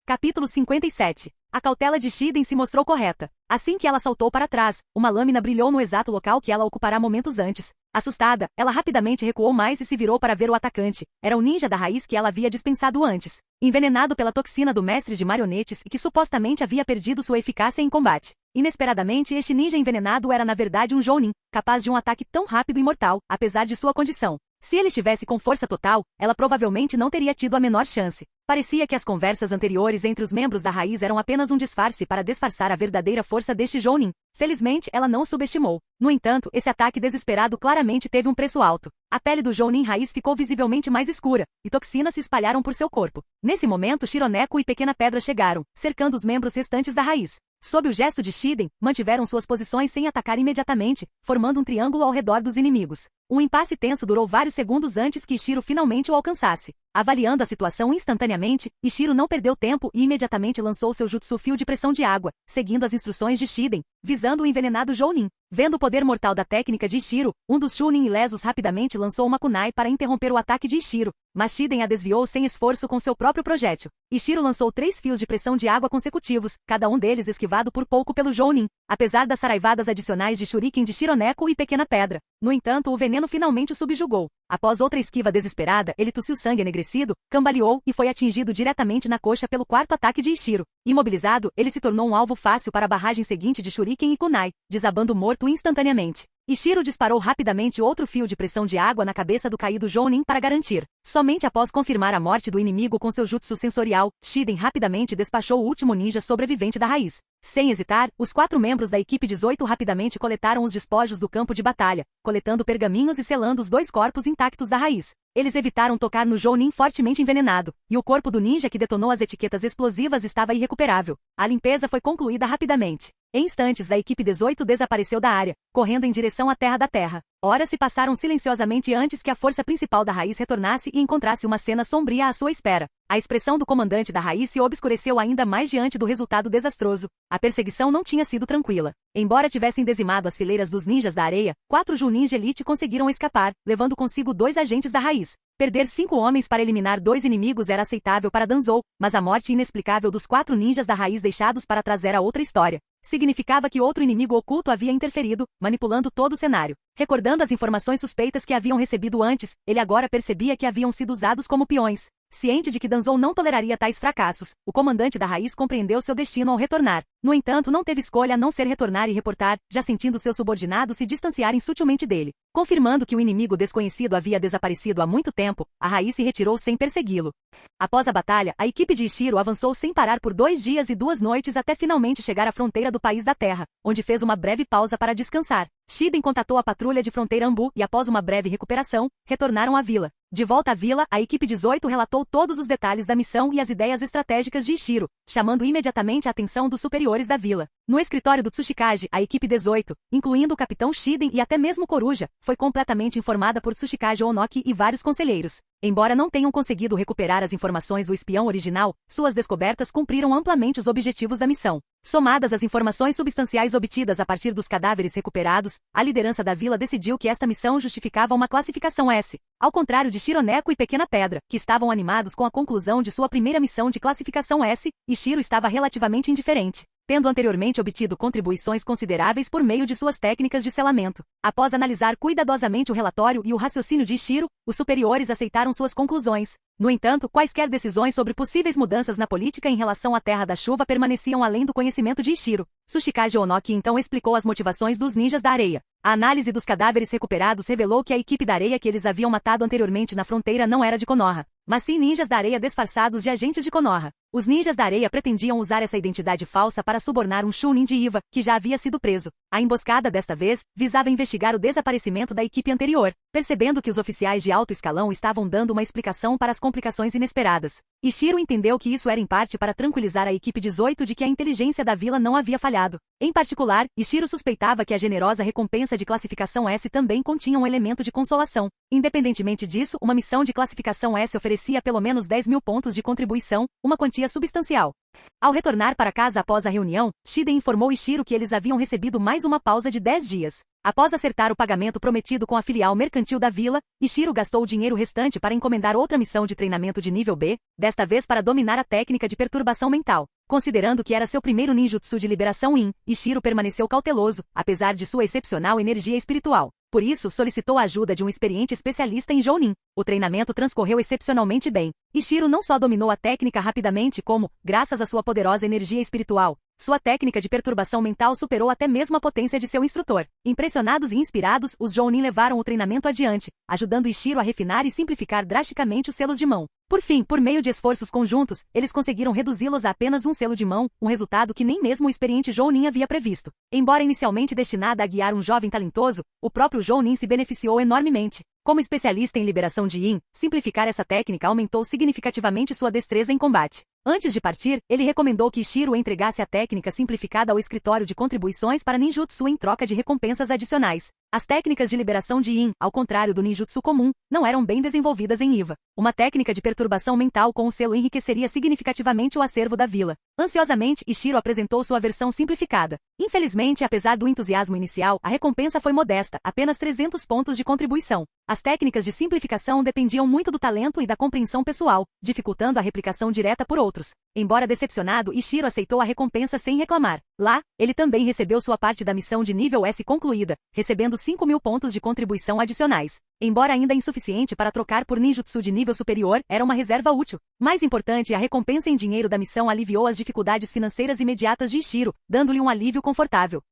Capítulo 57. A cautela de Shiden se mostrou correta. Assim que ela saltou para trás, uma lâmina brilhou no exato local que ela ocupará momentos antes. Assustada, ela rapidamente recuou mais e se virou para ver o atacante. Era o ninja da raiz que ela havia dispensado antes. Envenenado pela toxina do mestre de marionetes e que supostamente havia perdido sua eficácia em combate. Inesperadamente, este ninja envenenado era na verdade um Jounin, capaz de um ataque tão rápido e mortal, apesar de sua condição. Se ele estivesse com força total, ela provavelmente não teria tido a menor chance. Parecia que as conversas anteriores entre os membros da raiz eram apenas um disfarce para disfarçar a verdadeira força deste Jounin. Felizmente, ela não o subestimou. No entanto, esse ataque desesperado claramente teve um preço alto. A pele do Jounin raiz ficou visivelmente mais escura, e toxinas se espalharam por seu corpo. Nesse momento, Shironeko e Pequena Pedra chegaram, cercando os membros restantes da raiz. Sob o gesto de Shiden, mantiveram suas posições sem atacar imediatamente, formando um triângulo ao redor dos inimigos. Um impasse tenso durou vários segundos antes que Ishiro finalmente o alcançasse. Avaliando a situação instantaneamente, Ishiro não perdeu tempo e imediatamente lançou seu jutsu fio de pressão de água, seguindo as instruções de Shiden, visando o envenenado Jounin. Vendo o poder mortal da técnica de Ishiro, um dos Chunin ilesos rapidamente lançou uma kunai para interromper o ataque de Ishiro, mas Shiden a desviou sem esforço com seu próprio projétil. Ishiro lançou 3 fios de pressão de água consecutivos, cada um deles esquivado por pouco pelo Jounin, apesar das saraivadas adicionais de Shuriken de Shironeko e Pequena Pedra. No entanto, o veneno finalmente o subjugou. Após outra esquiva desesperada, ele tossiu sangue enegrecido, cambaleou e foi atingido diretamente na coxa pelo 4º ataque de Ishiro. Imobilizado, ele se tornou um alvo fácil para a barragem seguinte de Shuriken e kunai, desabando morto instantaneamente. Ishiro disparou rapidamente outro fio de pressão de água na cabeça do caído Jounin para garantir. Somente após confirmar a morte do inimigo com seu jutsu sensorial, Shiden rapidamente despachou o último ninja sobrevivente da raiz. Sem hesitar, os 4 membros da equipe 18 rapidamente coletaram os despojos do campo de batalha, coletando pergaminhos e selando os 2 corpos intactos da raiz. Eles evitaram tocar no Jounin fortemente envenenado, e o corpo do ninja que detonou as etiquetas explosivas estava irrecuperável. A limpeza foi concluída rapidamente. Em instantes, a equipe 18 desapareceu da área, correndo em direção à Terra da Terra. Horas se passaram silenciosamente antes que a força principal da raiz retornasse e encontrasse uma cena sombria à sua espera. A expressão do comandante da raiz se obscureceu ainda mais diante do resultado desastroso. A perseguição não tinha sido tranquila. Embora tivessem dizimado as fileiras dos ninjas da areia, 4 Junins de elite conseguiram escapar, levando consigo 2 agentes da raiz. Perder 5 homens para eliminar 2 inimigos era aceitável para Danzou, mas a morte inexplicável dos 4 ninjas da raiz deixados para trás era outra história. Significava que outro inimigo oculto havia interferido, manipulando todo o cenário. Recordando as informações suspeitas que haviam recebido antes, ele agora percebia que haviam sido usados como peões. Ciente de que Danzou não toleraria tais fracassos, o comandante da raiz compreendeu seu destino ao retornar. No entanto, não teve escolha a não ser retornar e reportar, já sentindo seus subordinados se distanciarem sutilmente dele. Confirmando que o inimigo desconhecido havia desaparecido há muito tempo, a raiz se retirou sem persegui-lo. Após a batalha, a equipe de Ishiro avançou sem parar por 2 dias e 2 noites até finalmente chegar à fronteira do país da Terra, onde fez uma breve pausa para descansar. Shiden contatou a patrulha de fronteira Ambu e após uma breve recuperação, retornaram à vila. De volta à vila, a equipe 18 relatou todos os detalhes da missão e as ideias estratégicas de Ishiro, chamando imediatamente a atenção dos superiores da vila. No escritório do Tsuchikage, a equipe 18, incluindo o capitão Shiden e até mesmo Coruja, foi completamente informada por Tsuchikage Onoki e vários conselheiros. Embora não tenham conseguido recuperar as informações do espião original, suas descobertas cumpriram amplamente os objetivos da missão. Somadas as informações substanciais obtidas a partir dos cadáveres recuperados, a liderança da vila decidiu que esta missão justificava uma classificação S. Ao contrário de Shironeko e Pequena Pedra, que estavam animados com a conclusão de sua primeira missão de classificação S, Ishiro estava relativamente indiferente, tendo anteriormente obtido contribuições consideráveis por meio de suas técnicas de selamento. Após analisar cuidadosamente o relatório e o raciocínio de Ishiro, os superiores aceitaram suas conclusões. No entanto, quaisquer decisões sobre possíveis mudanças na política em relação à Terra da Chuva permaneciam além do conhecimento de Ishiro. Tsuchikage Onoki então explicou as motivações dos ninjas da areia. A análise dos cadáveres recuperados revelou que a equipe da areia que eles haviam matado anteriormente na fronteira não era de Konoha, mas sim ninjas da areia disfarçados de agentes de Konoha. Os ninjas da areia pretendiam usar essa identidade falsa para subornar um Chunin de Iva, que já havia sido preso. A emboscada desta vez visava investigar o desaparecimento da equipe anterior, percebendo que os oficiais de alto escalão estavam dando uma explicação para as complicações inesperadas. Ishiro entendeu que isso era em parte para tranquilizar a equipe 18 de que a inteligência da vila não havia falhado. Em particular, Ishiro suspeitava que a generosa recompensa de classificação S também continha um elemento de consolação. Independentemente disso, uma missão de classificação S oferecia pelo menos 10.000 pontos de contribuição, uma quantia substancial. Ao retornar para casa após a reunião, Shiden informou Ishiro que eles haviam recebido mais uma pausa de 10 dias. Após acertar o pagamento prometido com a filial mercantil da vila, Ishiro gastou o dinheiro restante para encomendar outra missão de treinamento de nível B, desta vez para dominar a técnica de perturbação mental. Considerando que era seu primeiro ninjutsu de liberação Yin, Ishiro permaneceu cauteloso, apesar de sua excepcional energia espiritual. Por isso, solicitou a ajuda de um experiente especialista em Jounin. O treinamento transcorreu excepcionalmente bem. Ishiro não só dominou a técnica rapidamente como, graças à sua poderosa energia espiritual, sua técnica de perturbação mental superou até mesmo a potência de seu instrutor. Impressionados e inspirados, os Jounin levaram o treinamento adiante, ajudando Ishiro a refinar e simplificar drasticamente os selos de mão. Por fim, por meio de esforços conjuntos, eles conseguiram reduzi-los a apenas um selo de mão, um resultado que nem mesmo o experiente Jounin havia previsto. Embora inicialmente destinada a guiar um jovem talentoso, o próprio Jounin se beneficiou enormemente. Como especialista em liberação de Yin, simplificar essa técnica aumentou significativamente sua destreza em combate. Antes de partir, ele recomendou que Ishiro entregasse a técnica simplificada ao escritório de contribuições para ninjutsu em troca de recompensas adicionais. As técnicas de liberação de Yin, ao contrário do ninjutsu comum, não eram bem desenvolvidas em Iva. Uma técnica de perturbação mental com o selo enriqueceria significativamente o acervo da vila. Ansiosamente, Ishiro apresentou sua versão simplificada. Infelizmente, apesar do entusiasmo inicial, a recompensa foi modesta, apenas 300 pontos de contribuição. As técnicas de simplificação dependiam muito do talento e da compreensão pessoal, dificultando a replicação direta por outros. Embora decepcionado, Ishiro aceitou a recompensa sem reclamar. Lá, ele também recebeu sua parte da missão de nível S concluída, recebendo 5.000 pontos de contribuição adicionais. Embora ainda insuficiente para trocar por ninjutsu de nível superior, era uma reserva útil. Mais importante, a recompensa em dinheiro da missão aliviou as dificuldades financeiras imediatas de Ishiro, dando-lhe um alívio confortável.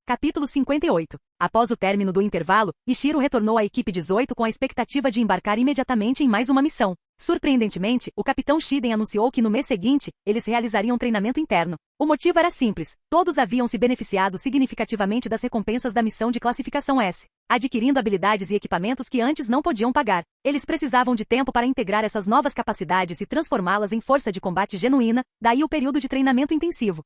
Capítulo 58. Após o término do intervalo, Ishiro retornou à equipe 18 com a expectativa de embarcar imediatamente em mais uma missão. Surpreendentemente, o capitão Shiden anunciou que no mês seguinte, eles realizariam um treinamento interno. O motivo era simples, todos haviam se beneficiado significativamente das recompensas da missão de classificação S, adquirindo habilidades e equipamentos que antes não podiam pagar. Eles precisavam de tempo para integrar essas novas capacidades e transformá-las em força de combate genuína, daí o período de treinamento intensivo.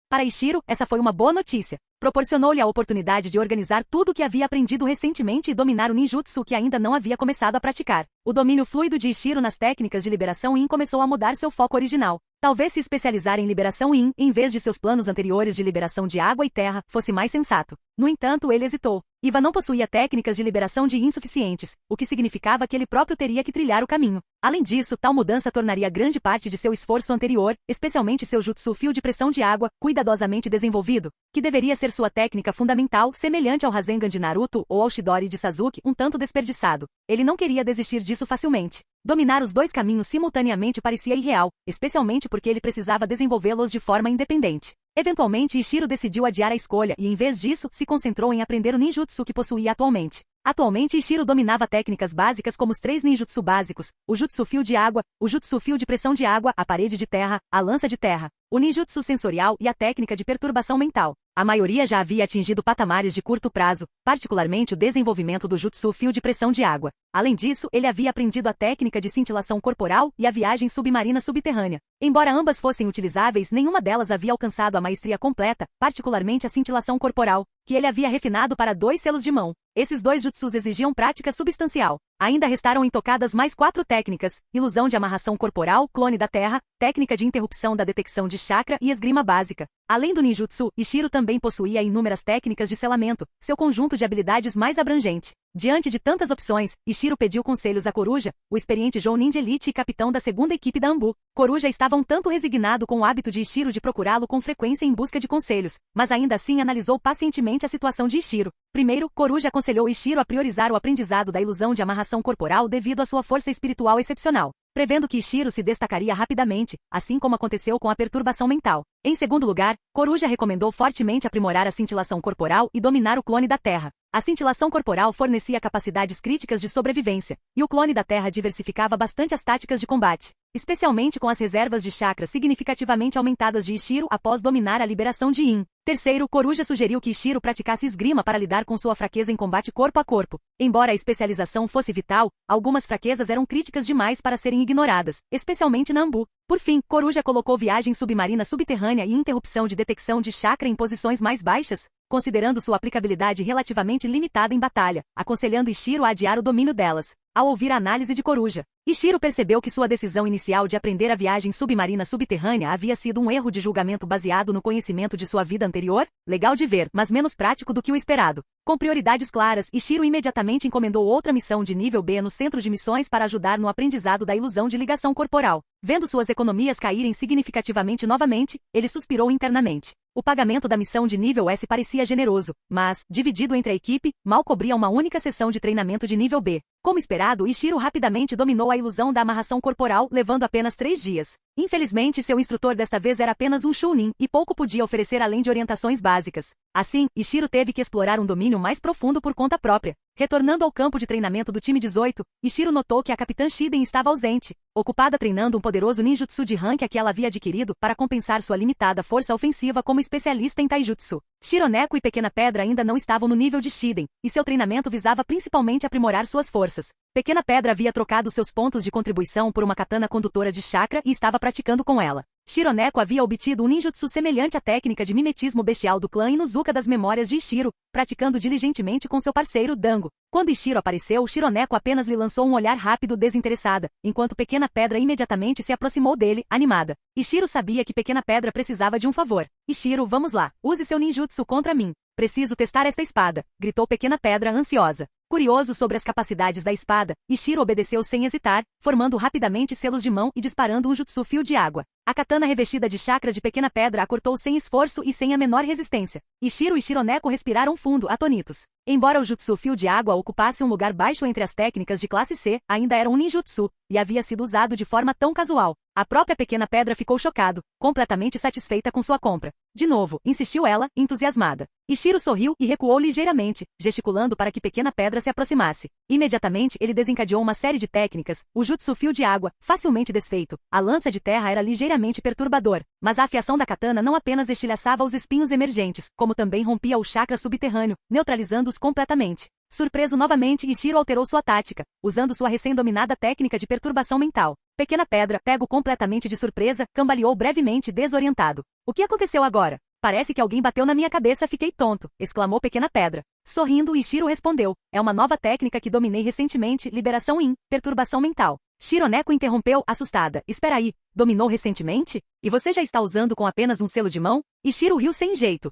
Para Ishiro, essa foi uma boa notícia. Proporcionou-lhe a oportunidade de organizar tudo o que havia aprendido recentemente e dominar o ninjutsu que ainda não havia começado a praticar. O domínio fluido de Ishiro nas técnicas de liberação Yin começou a mudar seu foco original. Talvez se especializar em liberação Yin, em vez de seus planos anteriores de liberação de água e terra, fosse mais sensato. No entanto, ele hesitou. Iva não possuía técnicas de liberação de Yin suficientes, o que significava que ele próprio teria que trilhar o caminho. Além disso, tal mudança tornaria grande parte de seu esforço anterior, especialmente seu jutsu fio de pressão de água, cuidadosamente desenvolvido, que deveria ser sua técnica fundamental, semelhante ao Rasengan de Naruto ou ao Chidori de Sasuke, um tanto desperdiçado. Ele não queria desistir disso facilmente. Dominar os dois caminhos simultaneamente parecia irreal, especialmente porque ele precisava desenvolvê-los de forma independente. Eventualmente, Ishiro decidiu adiar a escolha e, em vez disso, se concentrou em aprender o ninjutsu que possuía atualmente. Atualmente, Ishiro dominava técnicas básicas como os 3 ninjutsu básicos, o jutsu fio de água, o jutsu fio de pressão de água, a parede de terra, a lança de terra, o ninjutsu sensorial e a técnica de perturbação mental. A maioria já havia atingido patamares de curto prazo, particularmente o desenvolvimento do jutsu fio de pressão de água. Além disso, ele havia aprendido a técnica de cintilação corporal e a viagem submarina subterrânea. Embora ambas fossem utilizáveis, nenhuma delas havia alcançado a maestria completa, particularmente a cintilação corporal, que ele havia refinado para 2 selos de mão. Esses 2 jutsus exigiam prática substancial. Ainda restaram intocadas mais 4 técnicas: ilusão de amarração corporal, clone da terra, técnica de interrupção da detecção de chakra e esgrima básica. Além do ninjutsu, Ishiro também possuía inúmeras técnicas de selamento, seu conjunto de habilidades mais abrangente. Diante de tantas opções, Ishiro pediu conselhos a Coruja, o experiente Jounin de elite e capitão da segunda equipe da Anbu. Coruja estava um tanto resignado com o hábito de Ishiro de procurá-lo com frequência em busca de conselhos, mas ainda assim analisou pacientemente a situação de Ishiro. Primeiro, Coruja aconselhou Ishiro a priorizar o aprendizado da ilusão de amarração corporal devido à sua força espiritual excepcional, prevendo que Ishiro se destacaria rapidamente, assim como aconteceu com a perturbação mental. Em segundo lugar, Coruja recomendou fortemente aprimorar a cintilação corporal e dominar o clone da terra. A cintilação corporal fornecia capacidades críticas de sobrevivência, e o clone da terra diversificava bastante as táticas de combate, especialmente com as reservas de chakra significativamente aumentadas de Ishiro após dominar a liberação de Yin. Terceiro, Coruja sugeriu que Ishiro praticasse esgrima para lidar com sua fraqueza em combate corpo a corpo. Embora a especialização fosse vital, algumas fraquezas eram críticas demais para serem ignoradas, especialmente na Anbu. Por fim, Coruja colocou viagem submarina subterrânea e interrupção de detecção de chakra em posições mais baixas, considerando sua aplicabilidade relativamente limitada em batalha, aconselhando Ishiro a adiar o domínio delas. Ao ouvir a análise de Coruja, Ishiro percebeu que sua decisão inicial de aprender a viagem submarina subterrânea havia sido um erro de julgamento baseado no conhecimento de sua vida anterior, legal de ver, mas menos prático do que o esperado. Com prioridades claras, Ishiro imediatamente encomendou outra missão de nível B no centro de missões para ajudar no aprendizado da ilusão de ligação corporal. Vendo suas economias caírem significativamente novamente, ele suspirou internamente. O pagamento da missão de nível S parecia generoso, mas, dividido entre a equipe, mal cobria uma única sessão de treinamento de nível B. Como esperado, Ishiro rapidamente dominou a ilusão da amarração corporal, levando apenas 3 dias. Infelizmente, seu instrutor desta vez era apenas um Chunin, e pouco podia oferecer além de orientações básicas. Assim, Ishiro teve que explorar um domínio mais profundo por conta própria. Retornando ao campo de treinamento do time 18, Ishiro notou que a capitã Shiden estava ausente, ocupada treinando um poderoso ninjutsu de rank que ela havia adquirido para compensar sua limitada força ofensiva como especialista em taijutsu. Shironeko e Pequena Pedra ainda não estavam no nível de Shiden, e seu treinamento visava principalmente aprimorar suas forças. Pequena Pedra havia trocado seus pontos de contribuição por uma katana condutora de chakra e estava praticando com ela. Shironeko havia obtido um ninjutsu semelhante à técnica de mimetismo bestial do clã Inuzuka das memórias de Ishiro, praticando diligentemente com seu parceiro Dango. Quando Ishiro apareceu, Shironeko apenas lhe lançou um olhar rápido desinteressada, enquanto Pequena Pedra imediatamente se aproximou dele, animada. Ishiro sabia que Pequena Pedra precisava de um favor. Ishiro, vamos lá, use seu ninjutsu contra mim. Preciso testar esta espada, gritou Pequena Pedra ansiosa. Curioso sobre as capacidades da espada, Ishiro obedeceu sem hesitar, formando rapidamente selos de mão e disparando um jutsu fio de água. A katana revestida de chakra de Pequena Pedra a cortou sem esforço e sem a menor resistência. Ishiro e Shironeko respiraram fundo, atônitos. Embora o jutsu fio de água ocupasse um lugar baixo entre as técnicas de classe C, ainda era um ninjutsu, e havia sido usado de forma tão casual. A própria Pequena Pedra ficou chocado, completamente satisfeita com sua compra. De novo, insistiu ela, entusiasmada. Ishiro sorriu e recuou ligeiramente, gesticulando para que Pequena Pedra se aproximasse. Imediatamente ele desencadeou uma série de técnicas, o jutsu fio de água, facilmente desfeito. A lança de terra era ligeiramente perturbador, mas a afiação da katana não apenas estilhaçava os espinhos emergentes, como também rompia o chakra subterrâneo, neutralizando-os completamente. Surpreso novamente, Ishiro alterou sua tática, usando sua recém-dominada técnica de perturbação mental. Pequena Pedra, pego completamente de surpresa, cambaleou brevemente desorientado. O que aconteceu agora? Parece que alguém bateu na minha cabeça, fiquei tonto, exclamou Pequena Pedra. Sorrindo, Ishiro respondeu, é uma nova técnica que dominei recentemente, liberação Yin, perturbação mental. Shironeko interrompeu, assustada. Espera aí, dominou recentemente? E você já está usando com apenas um selo de mão? Ishiro riu sem jeito.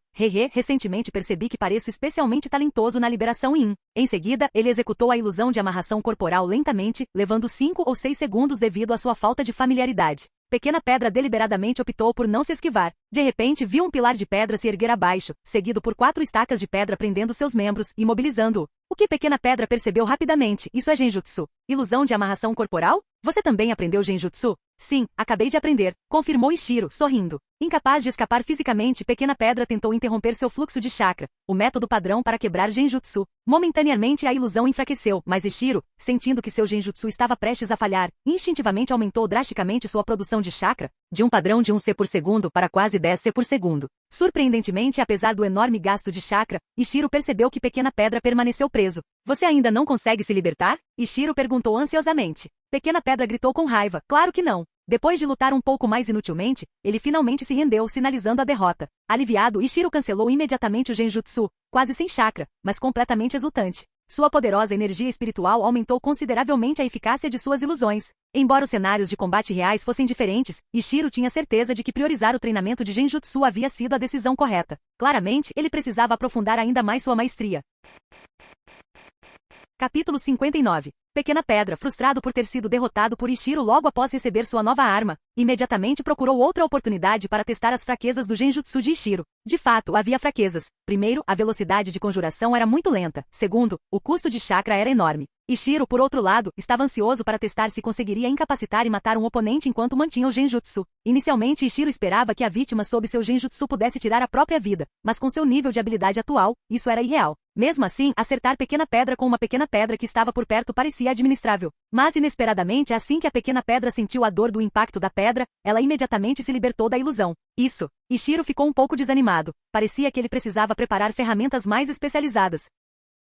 Recentemente percebi que pareço especialmente talentoso na liberação Yin. Em seguida, ele executou a ilusão de amarração corporal lentamente, levando 5 ou 6 segundos devido à sua falta de familiaridade. Pequena Pedra deliberadamente optou por não se esquivar. De repente, viu um pilar de pedra se erguer abaixo, seguido por 4 estacas de pedra prendendo seus membros, imobilizando-o. O que Pequena Pedra percebeu rapidamente, isso é genjutsu. Ilusão de amarração corporal? Você também aprendeu genjutsu? Sim, acabei de aprender, confirmou Ishiro, sorrindo. Incapaz de escapar fisicamente, Pequena Pedra tentou interromper seu fluxo de chakra, o método padrão para quebrar genjutsu. Momentaneamente a ilusão enfraqueceu, mas Ishiro, sentindo que seu genjutsu estava prestes a falhar, instintivamente aumentou drasticamente sua produção de chakra, de um padrão de 1 C por segundo para quase 10 C por segundo. Surpreendentemente, apesar do enorme gasto de chakra, Ishiro percebeu que Pequena Pedra permaneceu preso. Você ainda não consegue se libertar? Ishiro perguntou ansiosamente. Pequena Pedra gritou com raiva, claro que não. Depois de lutar um pouco mais inutilmente, ele finalmente se rendeu, sinalizando a derrota. Aliviado, Ishiro cancelou imediatamente o Genjutsu, quase sem chakra, mas completamente exultante. Sua poderosa energia espiritual aumentou consideravelmente a eficácia de suas ilusões. Embora os cenários de combate reais fossem diferentes, Ishiro tinha certeza de que priorizar o treinamento de Genjutsu havia sido a decisão correta. Claramente, ele precisava aprofundar ainda mais sua maestria. Capítulo 59. Pequena Pedra, frustrado por ter sido derrotado por Ishiro logo após receber sua nova arma, imediatamente procurou outra oportunidade para testar as fraquezas do Genjutsu de Ishiro. De fato, havia fraquezas. Primeiro, a velocidade de conjuração era muito lenta. Segundo, o custo de chakra era enorme. Ishiro, por outro lado, estava ansioso para testar se conseguiria incapacitar e matar um oponente enquanto mantinha o Genjutsu. Inicialmente, Ishiro esperava que a vítima sob seu Genjutsu pudesse tirar a própria vida, mas com seu nível de habilidade atual, isso era irreal. Mesmo assim, acertar Pequena Pedra com uma pequena pedra que estava por perto parecia administrável. Mas inesperadamente, assim que a pequena pedra sentiu a dor do impacto da pedra, ela imediatamente se libertou da ilusão. Ishiro ficou um pouco desanimado. Parecia que ele precisava preparar ferramentas mais especializadas.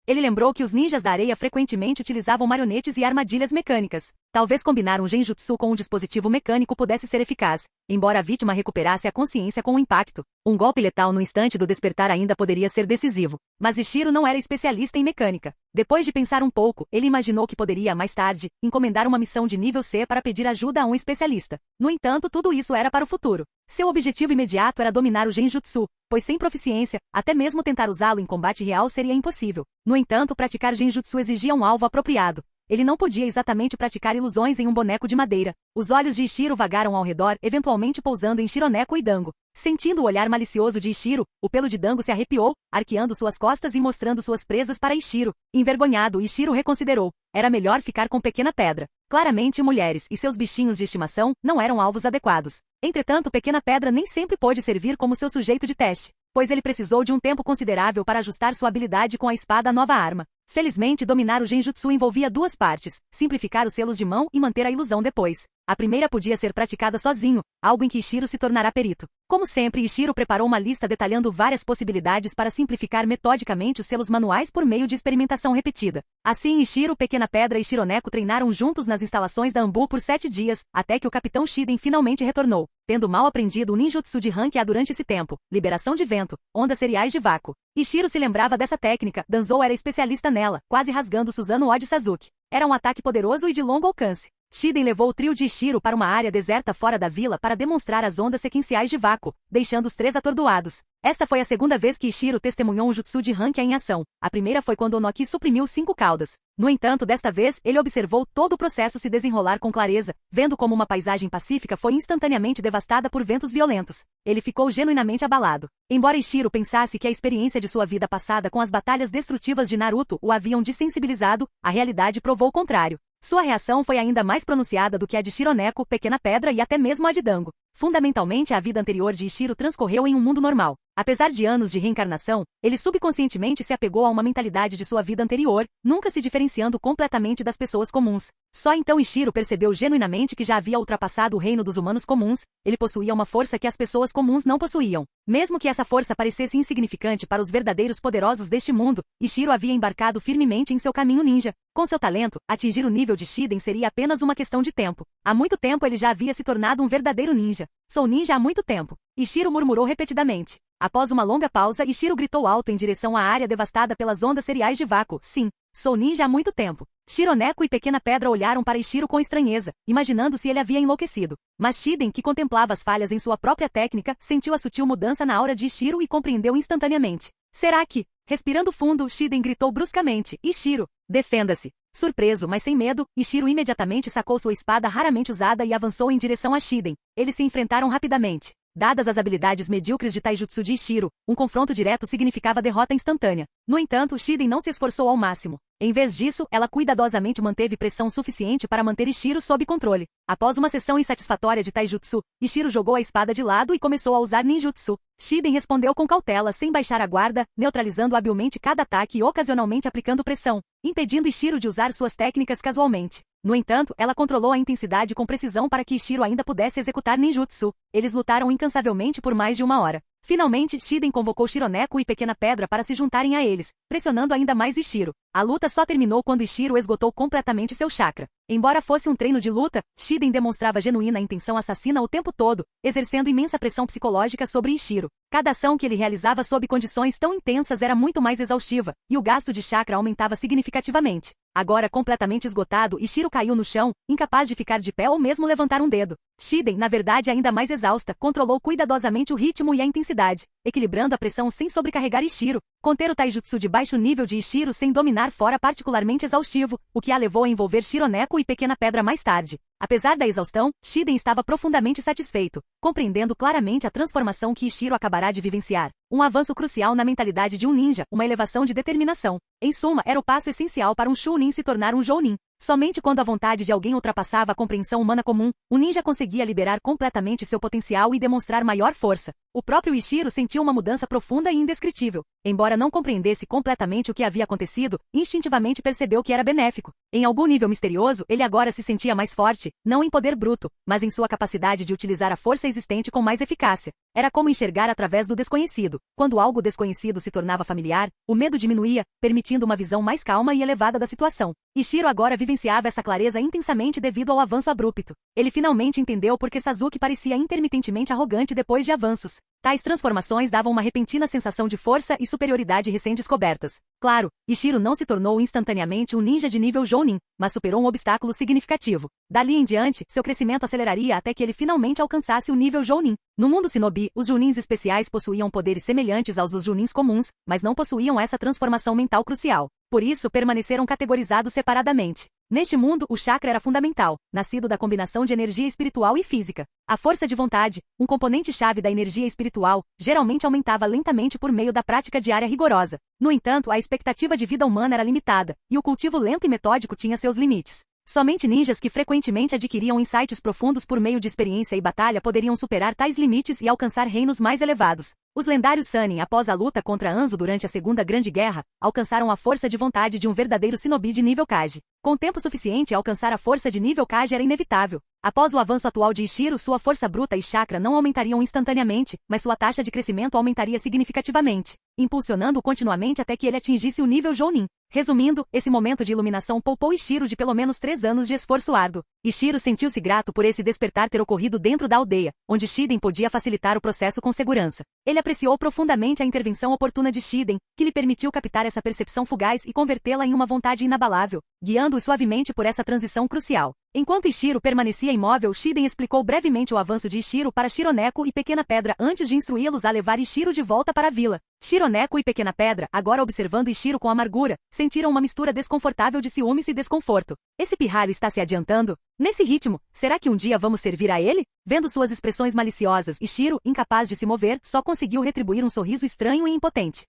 Ele lembrou que os ninjas da areia frequentemente utilizavam marionetes e armadilhas mecânicas. Talvez combinar um genjutsu com um dispositivo mecânico pudesse ser eficaz, embora a vítima recuperasse a consciência com o impacto. Um golpe letal no instante do despertar ainda poderia ser decisivo. Mas Ishiro não era especialista em mecânica. Depois de pensar um pouco, ele imaginou que poderia, mais tarde, encomendar uma missão de nível C para pedir ajuda a um especialista. No entanto, tudo isso era para o futuro. Seu objetivo imediato era dominar o genjutsu, pois sem proficiência, até mesmo tentar usá-lo em combate real seria impossível. No entanto, praticar genjutsu exigia um alvo apropriado. Ele não podia exatamente praticar ilusões em um boneco de madeira. Os olhos de Ishiro vagaram ao redor, eventualmente pousando em Shironeko e Dango. Sentindo o olhar malicioso de Ishiro, o pelo de Dango se arrepiou, arqueando suas costas e mostrando suas presas para Ishiro. Envergonhado, Ishiro reconsiderou. Era melhor ficar com Pequena Pedra. Claramente, mulheres e seus bichinhos de estimação não eram alvos adequados. Entretanto, Pequena Pedra nem sempre pôde servir como seu sujeito de teste, pois ele precisou de um tempo considerável para ajustar sua habilidade com a espada à nova arma. Felizmente, dominar o genjutsu envolvia duas partes: simplificar os selos de mão e manter a ilusão depois. A primeira podia ser praticada sozinho, algo em que Ishiro se tornará perito. Como sempre, Ishiro preparou uma lista detalhando várias possibilidades para simplificar metodicamente os selos manuais por meio de experimentação repetida. Assim, Ishiro, Pequena Pedra e Shironeko treinaram juntos nas instalações da Anbu por 7 dias, até que o Capitão Shiden finalmente retornou, tendo mal aprendido o ninjutsu de Rankia durante esse tempo: liberação de vento, ondas seriais de vácuo. Ishiro se lembrava dessa técnica, Danzou era especialista nela, quase rasgando Susanoo Odi Sasuke. Era um ataque poderoso e de longo alcance. Shiden levou o trio de Ishiro para uma área deserta fora da vila para demonstrar as ondas sequenciais de vácuo, deixando os três atordoados. Esta foi a segunda vez que Ishiro testemunhou um jutsu de Rankia em ação. A primeira foi quando Onoki suprimiu 5 caudas. No entanto, desta vez, ele observou todo o processo se desenrolar com clareza, vendo como uma paisagem pacífica foi instantaneamente devastada por ventos violentos. Ele ficou genuinamente abalado. Embora Ishiro pensasse que a experiência de sua vida passada com as batalhas destrutivas de Naruto o haviam desensibilizado, a realidade provou o contrário. Sua reação foi ainda mais pronunciada do que a de Shironeko, Pequena Pedra e até mesmo a de Dango. Fundamentalmente, a vida anterior de Ishiro transcorreu em um mundo normal. Apesar de anos de reencarnação, ele subconscientemente se apegou a uma mentalidade de sua vida anterior, nunca se diferenciando completamente das pessoas comuns. Só então Ishiro percebeu genuinamente que já havia ultrapassado o reino dos humanos comuns. Ele possuía uma força que as pessoas comuns não possuíam. Mesmo que essa força parecesse insignificante para os verdadeiros poderosos deste mundo, Ishiro havia embarcado firmemente em seu caminho ninja. Com seu talento, atingir o nível de Shiden seria apenas uma questão de tempo. Há muito tempo ele já havia se tornado um verdadeiro ninja. Sou ninja há muito tempo. Ishiro murmurou repetidamente. Após uma longa pausa, Ishiro gritou alto em direção à área devastada pelas ondas seriais de vácuo. Sim, sou ninja há muito tempo. Shironeko e Pequena Pedra olharam para Ishiro com estranheza, imaginando se ele havia enlouquecido. Mas Shiden, que contemplava as falhas em sua própria técnica, sentiu a sutil mudança na aura de Ishiro e compreendeu instantaneamente. Será que? Respirando fundo, Shiden gritou bruscamente: Ishiro, defenda-se. Surpreso, mas sem medo, Ishiro imediatamente sacou sua espada raramente usada e avançou em direção a Shiden. Eles se enfrentaram rapidamente. Dadas as habilidades medíocres de taijutsu de Ishiro, um confronto direto significava derrota instantânea. No entanto, Shiden não se esforçou ao máximo. Em vez disso, ela cuidadosamente manteve pressão suficiente para manter Ishiro sob controle. Após uma sessão insatisfatória de taijutsu, Ishiro jogou a espada de lado e começou a usar ninjutsu. Shiden respondeu com cautela, sem baixar a guarda, neutralizando habilmente cada ataque e ocasionalmente aplicando pressão, impedindo Ishiro de usar suas técnicas casualmente. No entanto, ela controlou a intensidade com precisão para que Ishiro ainda pudesse executar ninjutsu. Eles lutaram incansavelmente por mais de 1 hora. Finalmente, Shiden convocou Shironeko e Pequena Pedra para se juntarem a eles, pressionando ainda mais Ishiro. A luta só terminou quando Ishiro esgotou completamente seu chakra. Embora fosse um treino de luta, Shiden demonstrava genuína intenção assassina o tempo todo, exercendo imensa pressão psicológica sobre Ishiro. Cada ação que ele realizava sob condições tão intensas era muito mais exaustiva, e o gasto de chakra aumentava significativamente. Agora completamente esgotado, Ishiro caiu no chão, incapaz de ficar de pé ou mesmo levantar um dedo. Shiden, na verdade ainda mais exausta, controlou cuidadosamente o ritmo e a intensidade, equilibrando a pressão sem sobrecarregar Ishiro. Conter o taijutsu de baixo nível de Ishiro sem dominar fora particularmente exaustivo, o que a levou a envolver Shironeko e Pequena Pedra mais tarde. Apesar da exaustão, Shiden estava profundamente satisfeito, compreendendo claramente a transformação que Ishiro acabará de vivenciar. Um avanço crucial na mentalidade de um ninja, uma elevação de determinação. Em suma, era o passo essencial para um Chunin se tornar um Jounin. Somente quando a vontade de alguém ultrapassava a compreensão humana comum, o ninja conseguia liberar completamente seu potencial e demonstrar maior força. O próprio Ishiro sentiu uma mudança profunda e indescritível. Embora não compreendesse completamente o que havia acontecido, instintivamente percebeu que era benéfico. Em algum nível misterioso, ele agora se sentia mais forte, não em poder bruto, mas em sua capacidade de utilizar a força existente com mais eficácia. Era como enxergar através do desconhecido. Quando algo desconhecido se tornava familiar, o medo diminuía, permitindo uma visão mais calma e elevada da situação. Ishiro agora vivenciava essa clareza intensamente devido ao avanço abrupto. Ele finalmente entendeu por que Sasuke parecia intermitentemente arrogante depois de avanços. Tais transformações davam uma repentina sensação de força e superioridade recém-descobertas. Claro, Ishiro não se tornou instantaneamente um ninja de nível Jounin, mas superou um obstáculo significativo. Dali em diante, seu crescimento aceleraria até que ele finalmente alcançasse o nível Jounin. No mundo Shinobi, os Jounins especiais possuíam poderes semelhantes aos dos Jounins comuns, mas não possuíam essa transformação mental crucial. Por isso, permaneceram categorizados separadamente. Neste mundo, o chakra era fundamental, nascido da combinação de energia espiritual e física. A força de vontade, um componente-chave da energia espiritual, geralmente aumentava lentamente por meio da prática diária rigorosa. No entanto, a expectativa de vida humana era limitada, e o cultivo lento e metódico tinha seus limites. Somente ninjas que frequentemente adquiriam insights profundos por meio de experiência e batalha poderiam superar tais limites e alcançar reinos mais elevados. Os lendários Sannin, após a luta contra Anzo durante a Segunda Grande Guerra, alcançaram a força de vontade de um verdadeiro shinobi de nível Kage. Com tempo suficiente, alcançar a força de nível Kage era inevitável. Após o avanço atual de Ishiro, sua força bruta e chakra não aumentariam instantaneamente, mas sua taxa de crescimento aumentaria significativamente, impulsionando-o continuamente até que ele atingisse o nível Jounin. Resumindo, esse momento de iluminação poupou Ishiro de pelo menos 3 anos de esforço árduo. Ishiro sentiu-se grato por esse despertar ter ocorrido dentro da aldeia, onde Shiden podia facilitar o processo com segurança. Ele apreciou profundamente a intervenção oportuna de Shiden, que lhe permitiu captar essa percepção fugaz e convertê-la em uma vontade inabalável, guiando-o suavemente por essa transição crucial. Enquanto Ishiro permanecia imóvel, Shiden explicou brevemente o avanço de Ishiro para Shironeko e Pequena Pedra antes de instruí-los a levar Ishiro de volta para a vila. Shironeko e Pequena Pedra, agora observando Ishiro com amargura, sentiram uma mistura desconfortável de ciúmes e desconforto. Esse pirralho está se adiantando? Nesse ritmo, será que um dia vamos servir a ele? Vendo suas expressões maliciosas, Ishiro, incapaz de se mover, só conseguiu retribuir um sorriso estranho e impotente.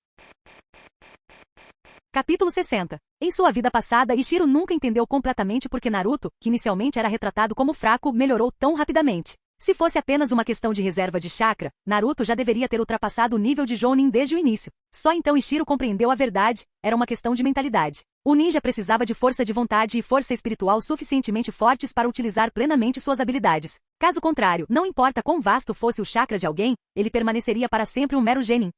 Capítulo 60. Em sua vida passada, Ishiro nunca entendeu completamente por que Naruto, que inicialmente era retratado como fraco, melhorou tão rapidamente. Se fosse apenas uma questão de reserva de chakra, Naruto já deveria ter ultrapassado o nível de Jounin desde o início. Só então Ishiro compreendeu a verdade, era uma questão de mentalidade. O ninja precisava de força de vontade e força espiritual suficientemente fortes para utilizar plenamente suas habilidades. Caso contrário, não importa quão vasto fosse o chakra de alguém, ele permaneceria para sempre um mero genin.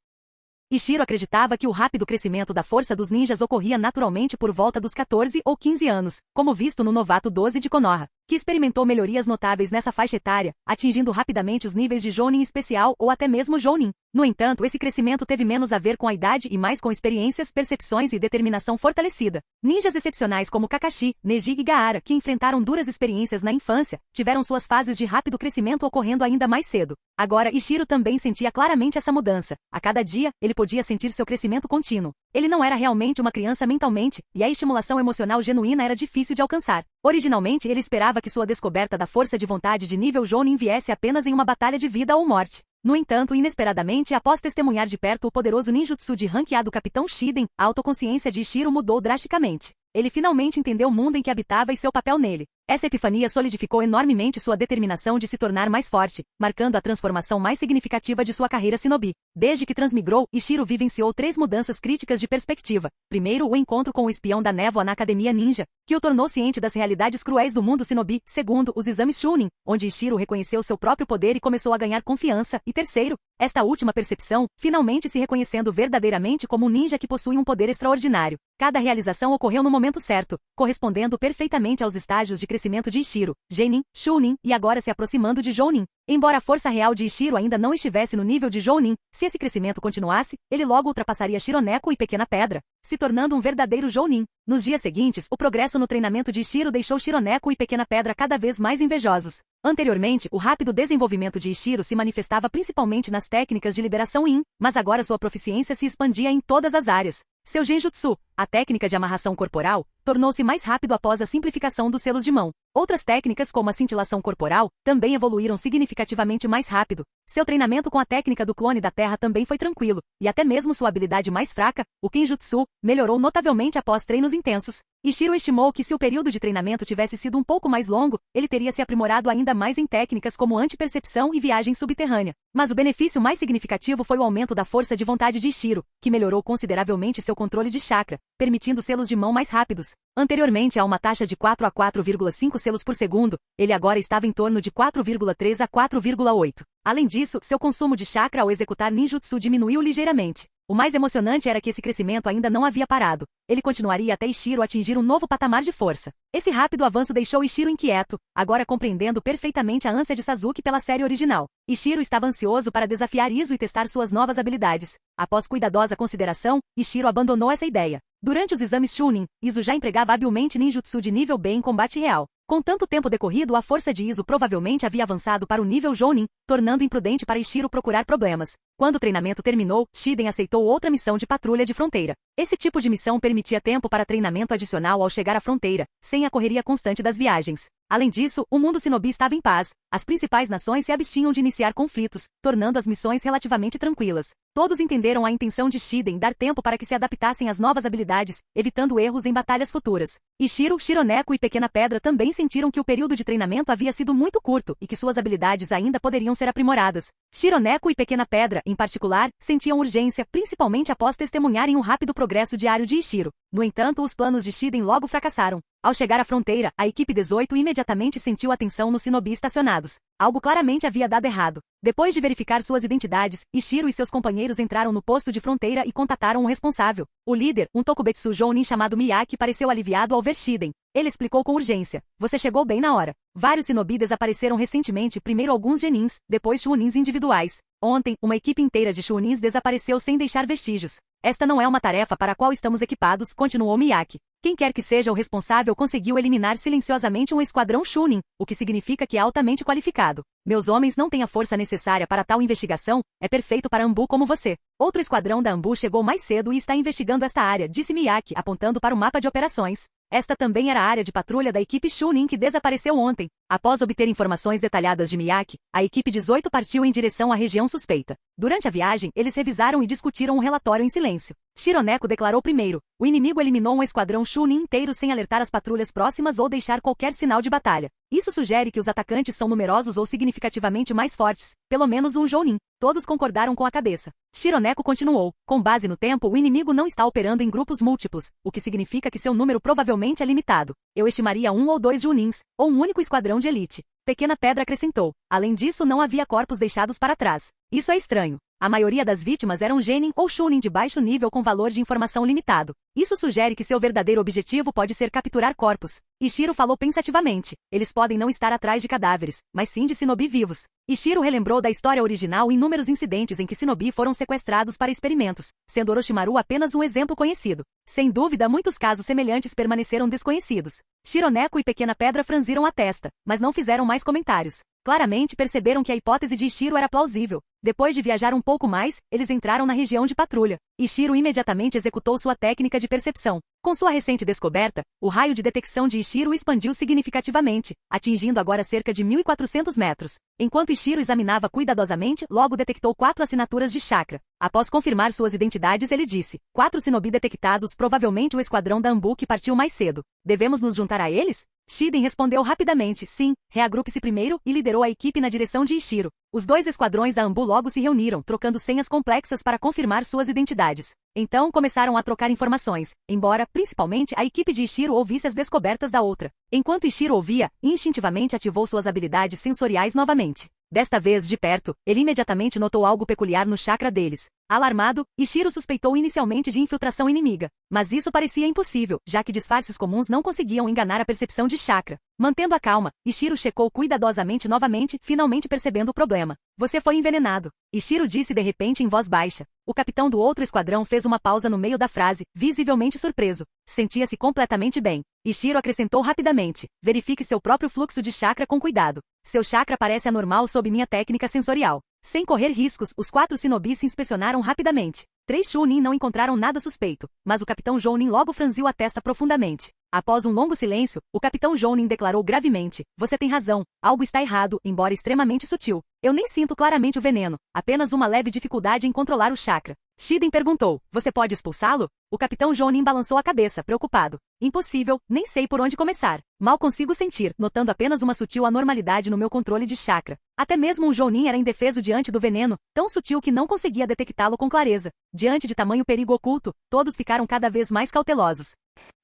Ishiro acreditava que o rápido crescimento da força dos ninjas ocorria naturalmente por volta dos 14 ou 15 anos, como visto no novato 12 de Konoha, que experimentou melhorias notáveis nessa faixa etária, atingindo rapidamente os níveis de Jounin especial ou até mesmo Jounin. No entanto, esse crescimento teve menos a ver com a idade e mais com experiências, percepções e determinação fortalecida. Ninjas excepcionais como Kakashi, Neji e Gaara, que enfrentaram duras experiências na infância, tiveram suas fases de rápido crescimento ocorrendo ainda mais cedo. Agora, Ishiro também sentia claramente essa mudança. A cada dia, ele podia sentir seu crescimento contínuo. Ele não era realmente uma criança mentalmente, e a estimulação emocional genuína era difícil de alcançar. Originalmente, ele esperava que sua descoberta da força de vontade de nível Jounin viesse apenas em uma batalha de vida ou morte. No entanto, inesperadamente, após testemunhar de perto o poderoso ninjutsu de ranqueado Capitão Shiden, a autoconsciência de Ishiro mudou drasticamente. Ele finalmente entendeu o mundo em que habitava e seu papel nele. Essa epifania solidificou enormemente sua determinação de se tornar mais forte, marcando a transformação mais significativa de sua carreira shinobi. Desde que transmigrou, Ishiro vivenciou 3 mudanças críticas de perspectiva. Primeiro, o encontro com o espião da névoa na Academia Ninja, que o tornou ciente das realidades cruéis do mundo shinobi. Segundo, os exames Chunin, onde Ishiro reconheceu seu próprio poder e começou a ganhar confiança. E terceiro, Esta última percepção, finalmente se reconhecendo verdadeiramente como um ninja que possui um poder extraordinário. Cada realização ocorreu no momento certo, correspondendo perfeitamente aos estágios de crescimento de Ichiro, Genin, Chunin e agora se aproximando de Jounin. Embora a força real de Ichiro ainda não estivesse no nível de Jounin, se esse crescimento continuasse, ele logo ultrapassaria Shironeko e Pequena Pedra, se tornando um verdadeiro Jounin. Nos dias seguintes, o progresso no treinamento de Ichiro deixou Shironeko e Pequena Pedra cada vez mais invejosos. Anteriormente, o rápido desenvolvimento de Ichiro se manifestava principalmente nas técnicas de liberação Yin, mas agora sua proficiência se expandia em todas as áreas. Seu Genjutsu, a técnica de amarração corporal, tornou-se mais rápido após a simplificação dos selos de mão. Outras técnicas, como a cintilação corporal, também evoluíram significativamente mais rápido. Seu treinamento com a técnica do clone da Terra também foi tranquilo, e até mesmo sua habilidade mais fraca, o Kenjutsu, melhorou notavelmente após treinos intensos. Ichiro estimou que se o período de treinamento tivesse sido um pouco mais longo, ele teria se aprimorado ainda mais em técnicas como antipercepção e viagem subterrânea. Mas o benefício mais significativo foi o aumento da força de vontade de Ichiro, que melhorou consideravelmente seu controle de chakra, permitindo selos de mão mais rápidos. Anteriormente a uma taxa de 4 a 4,5 selos por segundo, ele agora estava em torno de 4,3 a 4,8. Além disso, seu consumo de chakra ao executar ninjutsu diminuiu ligeiramente. O mais emocionante era que esse crescimento ainda não havia parado. Ele continuaria até Ichiro atingir um novo patamar de força. Esse rápido avanço deixou Ichiro inquieto, agora compreendendo perfeitamente a ânsia de Sasuke pela série original. Ichiro estava ansioso para desafiar Izo e testar suas novas habilidades. Após cuidadosa consideração, Ichiro abandonou essa ideia. Durante os exames Chunin, Izo já empregava habilmente ninjutsu de nível B em combate real. Com tanto tempo decorrido, a força de Izo provavelmente havia avançado para o nível Jounin, tornando imprudente para Ichiro procurar problemas. Quando o treinamento terminou, Shiden aceitou outra missão de patrulha de fronteira. Esse tipo de missão permitia tempo para treinamento adicional ao chegar à fronteira, sem a correria constante das viagens. Além disso, o mundo Shinobi estava em paz. As principais nações se abstinham de iniciar conflitos, tornando as missões relativamente tranquilas. Todos entenderam a intenção de Shiden dar tempo para que se adaptassem às novas habilidades, evitando erros em batalhas futuras. Ichiro, Shironeko e Pequena Pedra também sentiram que o período de treinamento havia sido muito curto e que suas habilidades ainda poderiam ser aprimoradas. Shironeko e Pequena Pedra, em particular, sentiam urgência, principalmente após testemunharem o rápido progresso diário de Ichiro. No entanto, os planos de Shiden logo fracassaram. Ao chegar à fronteira, a equipe 18 imediatamente sentiu a tensão nos Shinobi estacionados. Algo claramente havia dado errado. Depois de verificar suas identidades, Ichiro e seus companheiros entraram no posto de fronteira e contataram o responsável. O líder, um Tokubetsu Jounin chamado Miyaki, pareceu aliviado ao ver Shiden. Ele explicou com urgência. Você chegou bem na hora. Vários Shinobi desapareceram recentemente, primeiro alguns Genins, depois Chunins individuais. Ontem, uma equipe inteira de Chunins desapareceu sem deixar vestígios. Esta não é uma tarefa para a qual estamos equipados, continuou Miyaki. Quem quer que seja o responsável conseguiu eliminar silenciosamente um esquadrão Chunin, o que significa que é altamente qualificado. Meus homens não têm a força necessária para tal investigação, é perfeito para Ambu como você. Outro esquadrão da Ambu chegou mais cedo e está investigando esta área, disse Miyaki, apontando para o mapa de operações. Esta também era a área de patrulha da equipe Chunin que desapareceu ontem. Após obter informações detalhadas de Miyaki, a equipe 18 partiu em direção à região suspeita. Durante a viagem, eles revisaram e discutiram um relatório em silêncio. Shironeko declarou primeiro. O inimigo eliminou um esquadrão Chunin inteiro sem alertar as patrulhas próximas ou deixar qualquer sinal de batalha. Isso sugere que os atacantes são numerosos ou significativamente mais fortes, pelo menos um Jounin. Todos concordaram com a cabeça. Shironeko continuou. Com base no tempo, o inimigo não está operando em grupos múltiplos, o que significa que seu número provavelmente é limitado. Eu estimaria 1 ou 2 Jounins, ou um único esquadrão de elite. Pequena Pedra acrescentou. Além disso, não havia corpos deixados para trás. Isso é estranho. A maioria das vítimas eram Genin ou Chunin de baixo nível com valor de informação limitado. Isso sugere que seu verdadeiro objetivo pode ser capturar corpos. Ichiro falou pensativamente. Eles podem não estar atrás de cadáveres, mas sim de Shinobi vivos. Ichiro relembrou da história original inúmeros incidentes em que Shinobi foram sequestrados para experimentos, sendo Orochimaru apenas um exemplo conhecido. Sem dúvida, muitos casos semelhantes permaneceram desconhecidos. Shironeko e Pequena Pedra franziram a testa, mas não fizeram mais comentários. Claramente perceberam que a hipótese de Ichiro era plausível. Depois de viajar um pouco mais, eles entraram na região de patrulha. Ichiro imediatamente executou sua técnica de percepção. Com sua recente descoberta, o raio de detecção de Ichiro expandiu significativamente, atingindo agora cerca de 1.400 metros. Enquanto Ichiro examinava cuidadosamente, logo detectou 4 assinaturas de chakra. Após confirmar suas identidades, ele disse: 4 Shinobi detectados, provavelmente o esquadrão da Ambu que partiu mais cedo. Devemos nos juntar a eles? Shiden respondeu rapidamente, sim, reagrupe-se primeiro, e liderou a equipe na direção de Ichiro. Os 2 esquadrões da Ambu logo se reuniram, trocando senhas complexas para confirmar suas identidades. Então começaram a trocar informações, embora, principalmente, a equipe de Ichiro ouvisse as descobertas da outra. Enquanto Ichiro ouvia, instintivamente ativou suas habilidades sensoriais novamente. Desta vez, de perto, ele imediatamente notou algo peculiar no chakra deles. Alarmado, Ishiro suspeitou inicialmente de infiltração inimiga. Mas isso parecia impossível, já que disfarces comuns não conseguiam enganar a percepção de chakra. Mantendo a calma, Ishiro checou cuidadosamente novamente, finalmente percebendo o problema. Você foi envenenado. Ishiro disse de repente em voz baixa. O capitão do outro esquadrão fez uma pausa no meio da frase, visivelmente surpreso. Sentia-se completamente bem. Ishiro acrescentou rapidamente. Verifique seu próprio fluxo de chakra com cuidado. Seu chakra parece anormal sob minha técnica sensorial. Sem correr riscos, os 4 shinobis se inspecionaram rapidamente. 3 Chunin não encontraram nada suspeito, mas o capitão Jounin logo franziu a testa profundamente. Após um longo silêncio, o capitão Jounin declarou gravemente: você tem razão, algo está errado, embora extremamente sutil. Eu nem sinto claramente o veneno, apenas uma leve dificuldade em controlar o chakra. Shiden perguntou: você pode expulsá-lo? O capitão Jounin balançou a cabeça, preocupado. Impossível, nem sei por onde começar. Mal consigo sentir, notando apenas uma sutil anormalidade no meu controle de chakra. Até mesmo o Jounin era indefeso diante do veneno, tão sutil que não conseguia detectá-lo com clareza. Diante de tamanho perigo oculto, todos ficaram cada vez mais cautelosos.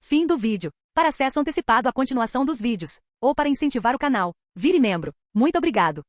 Fim do vídeo. Para acesso antecipado à continuação dos vídeos, ou para incentivar o canal, vire membro. Muito obrigado.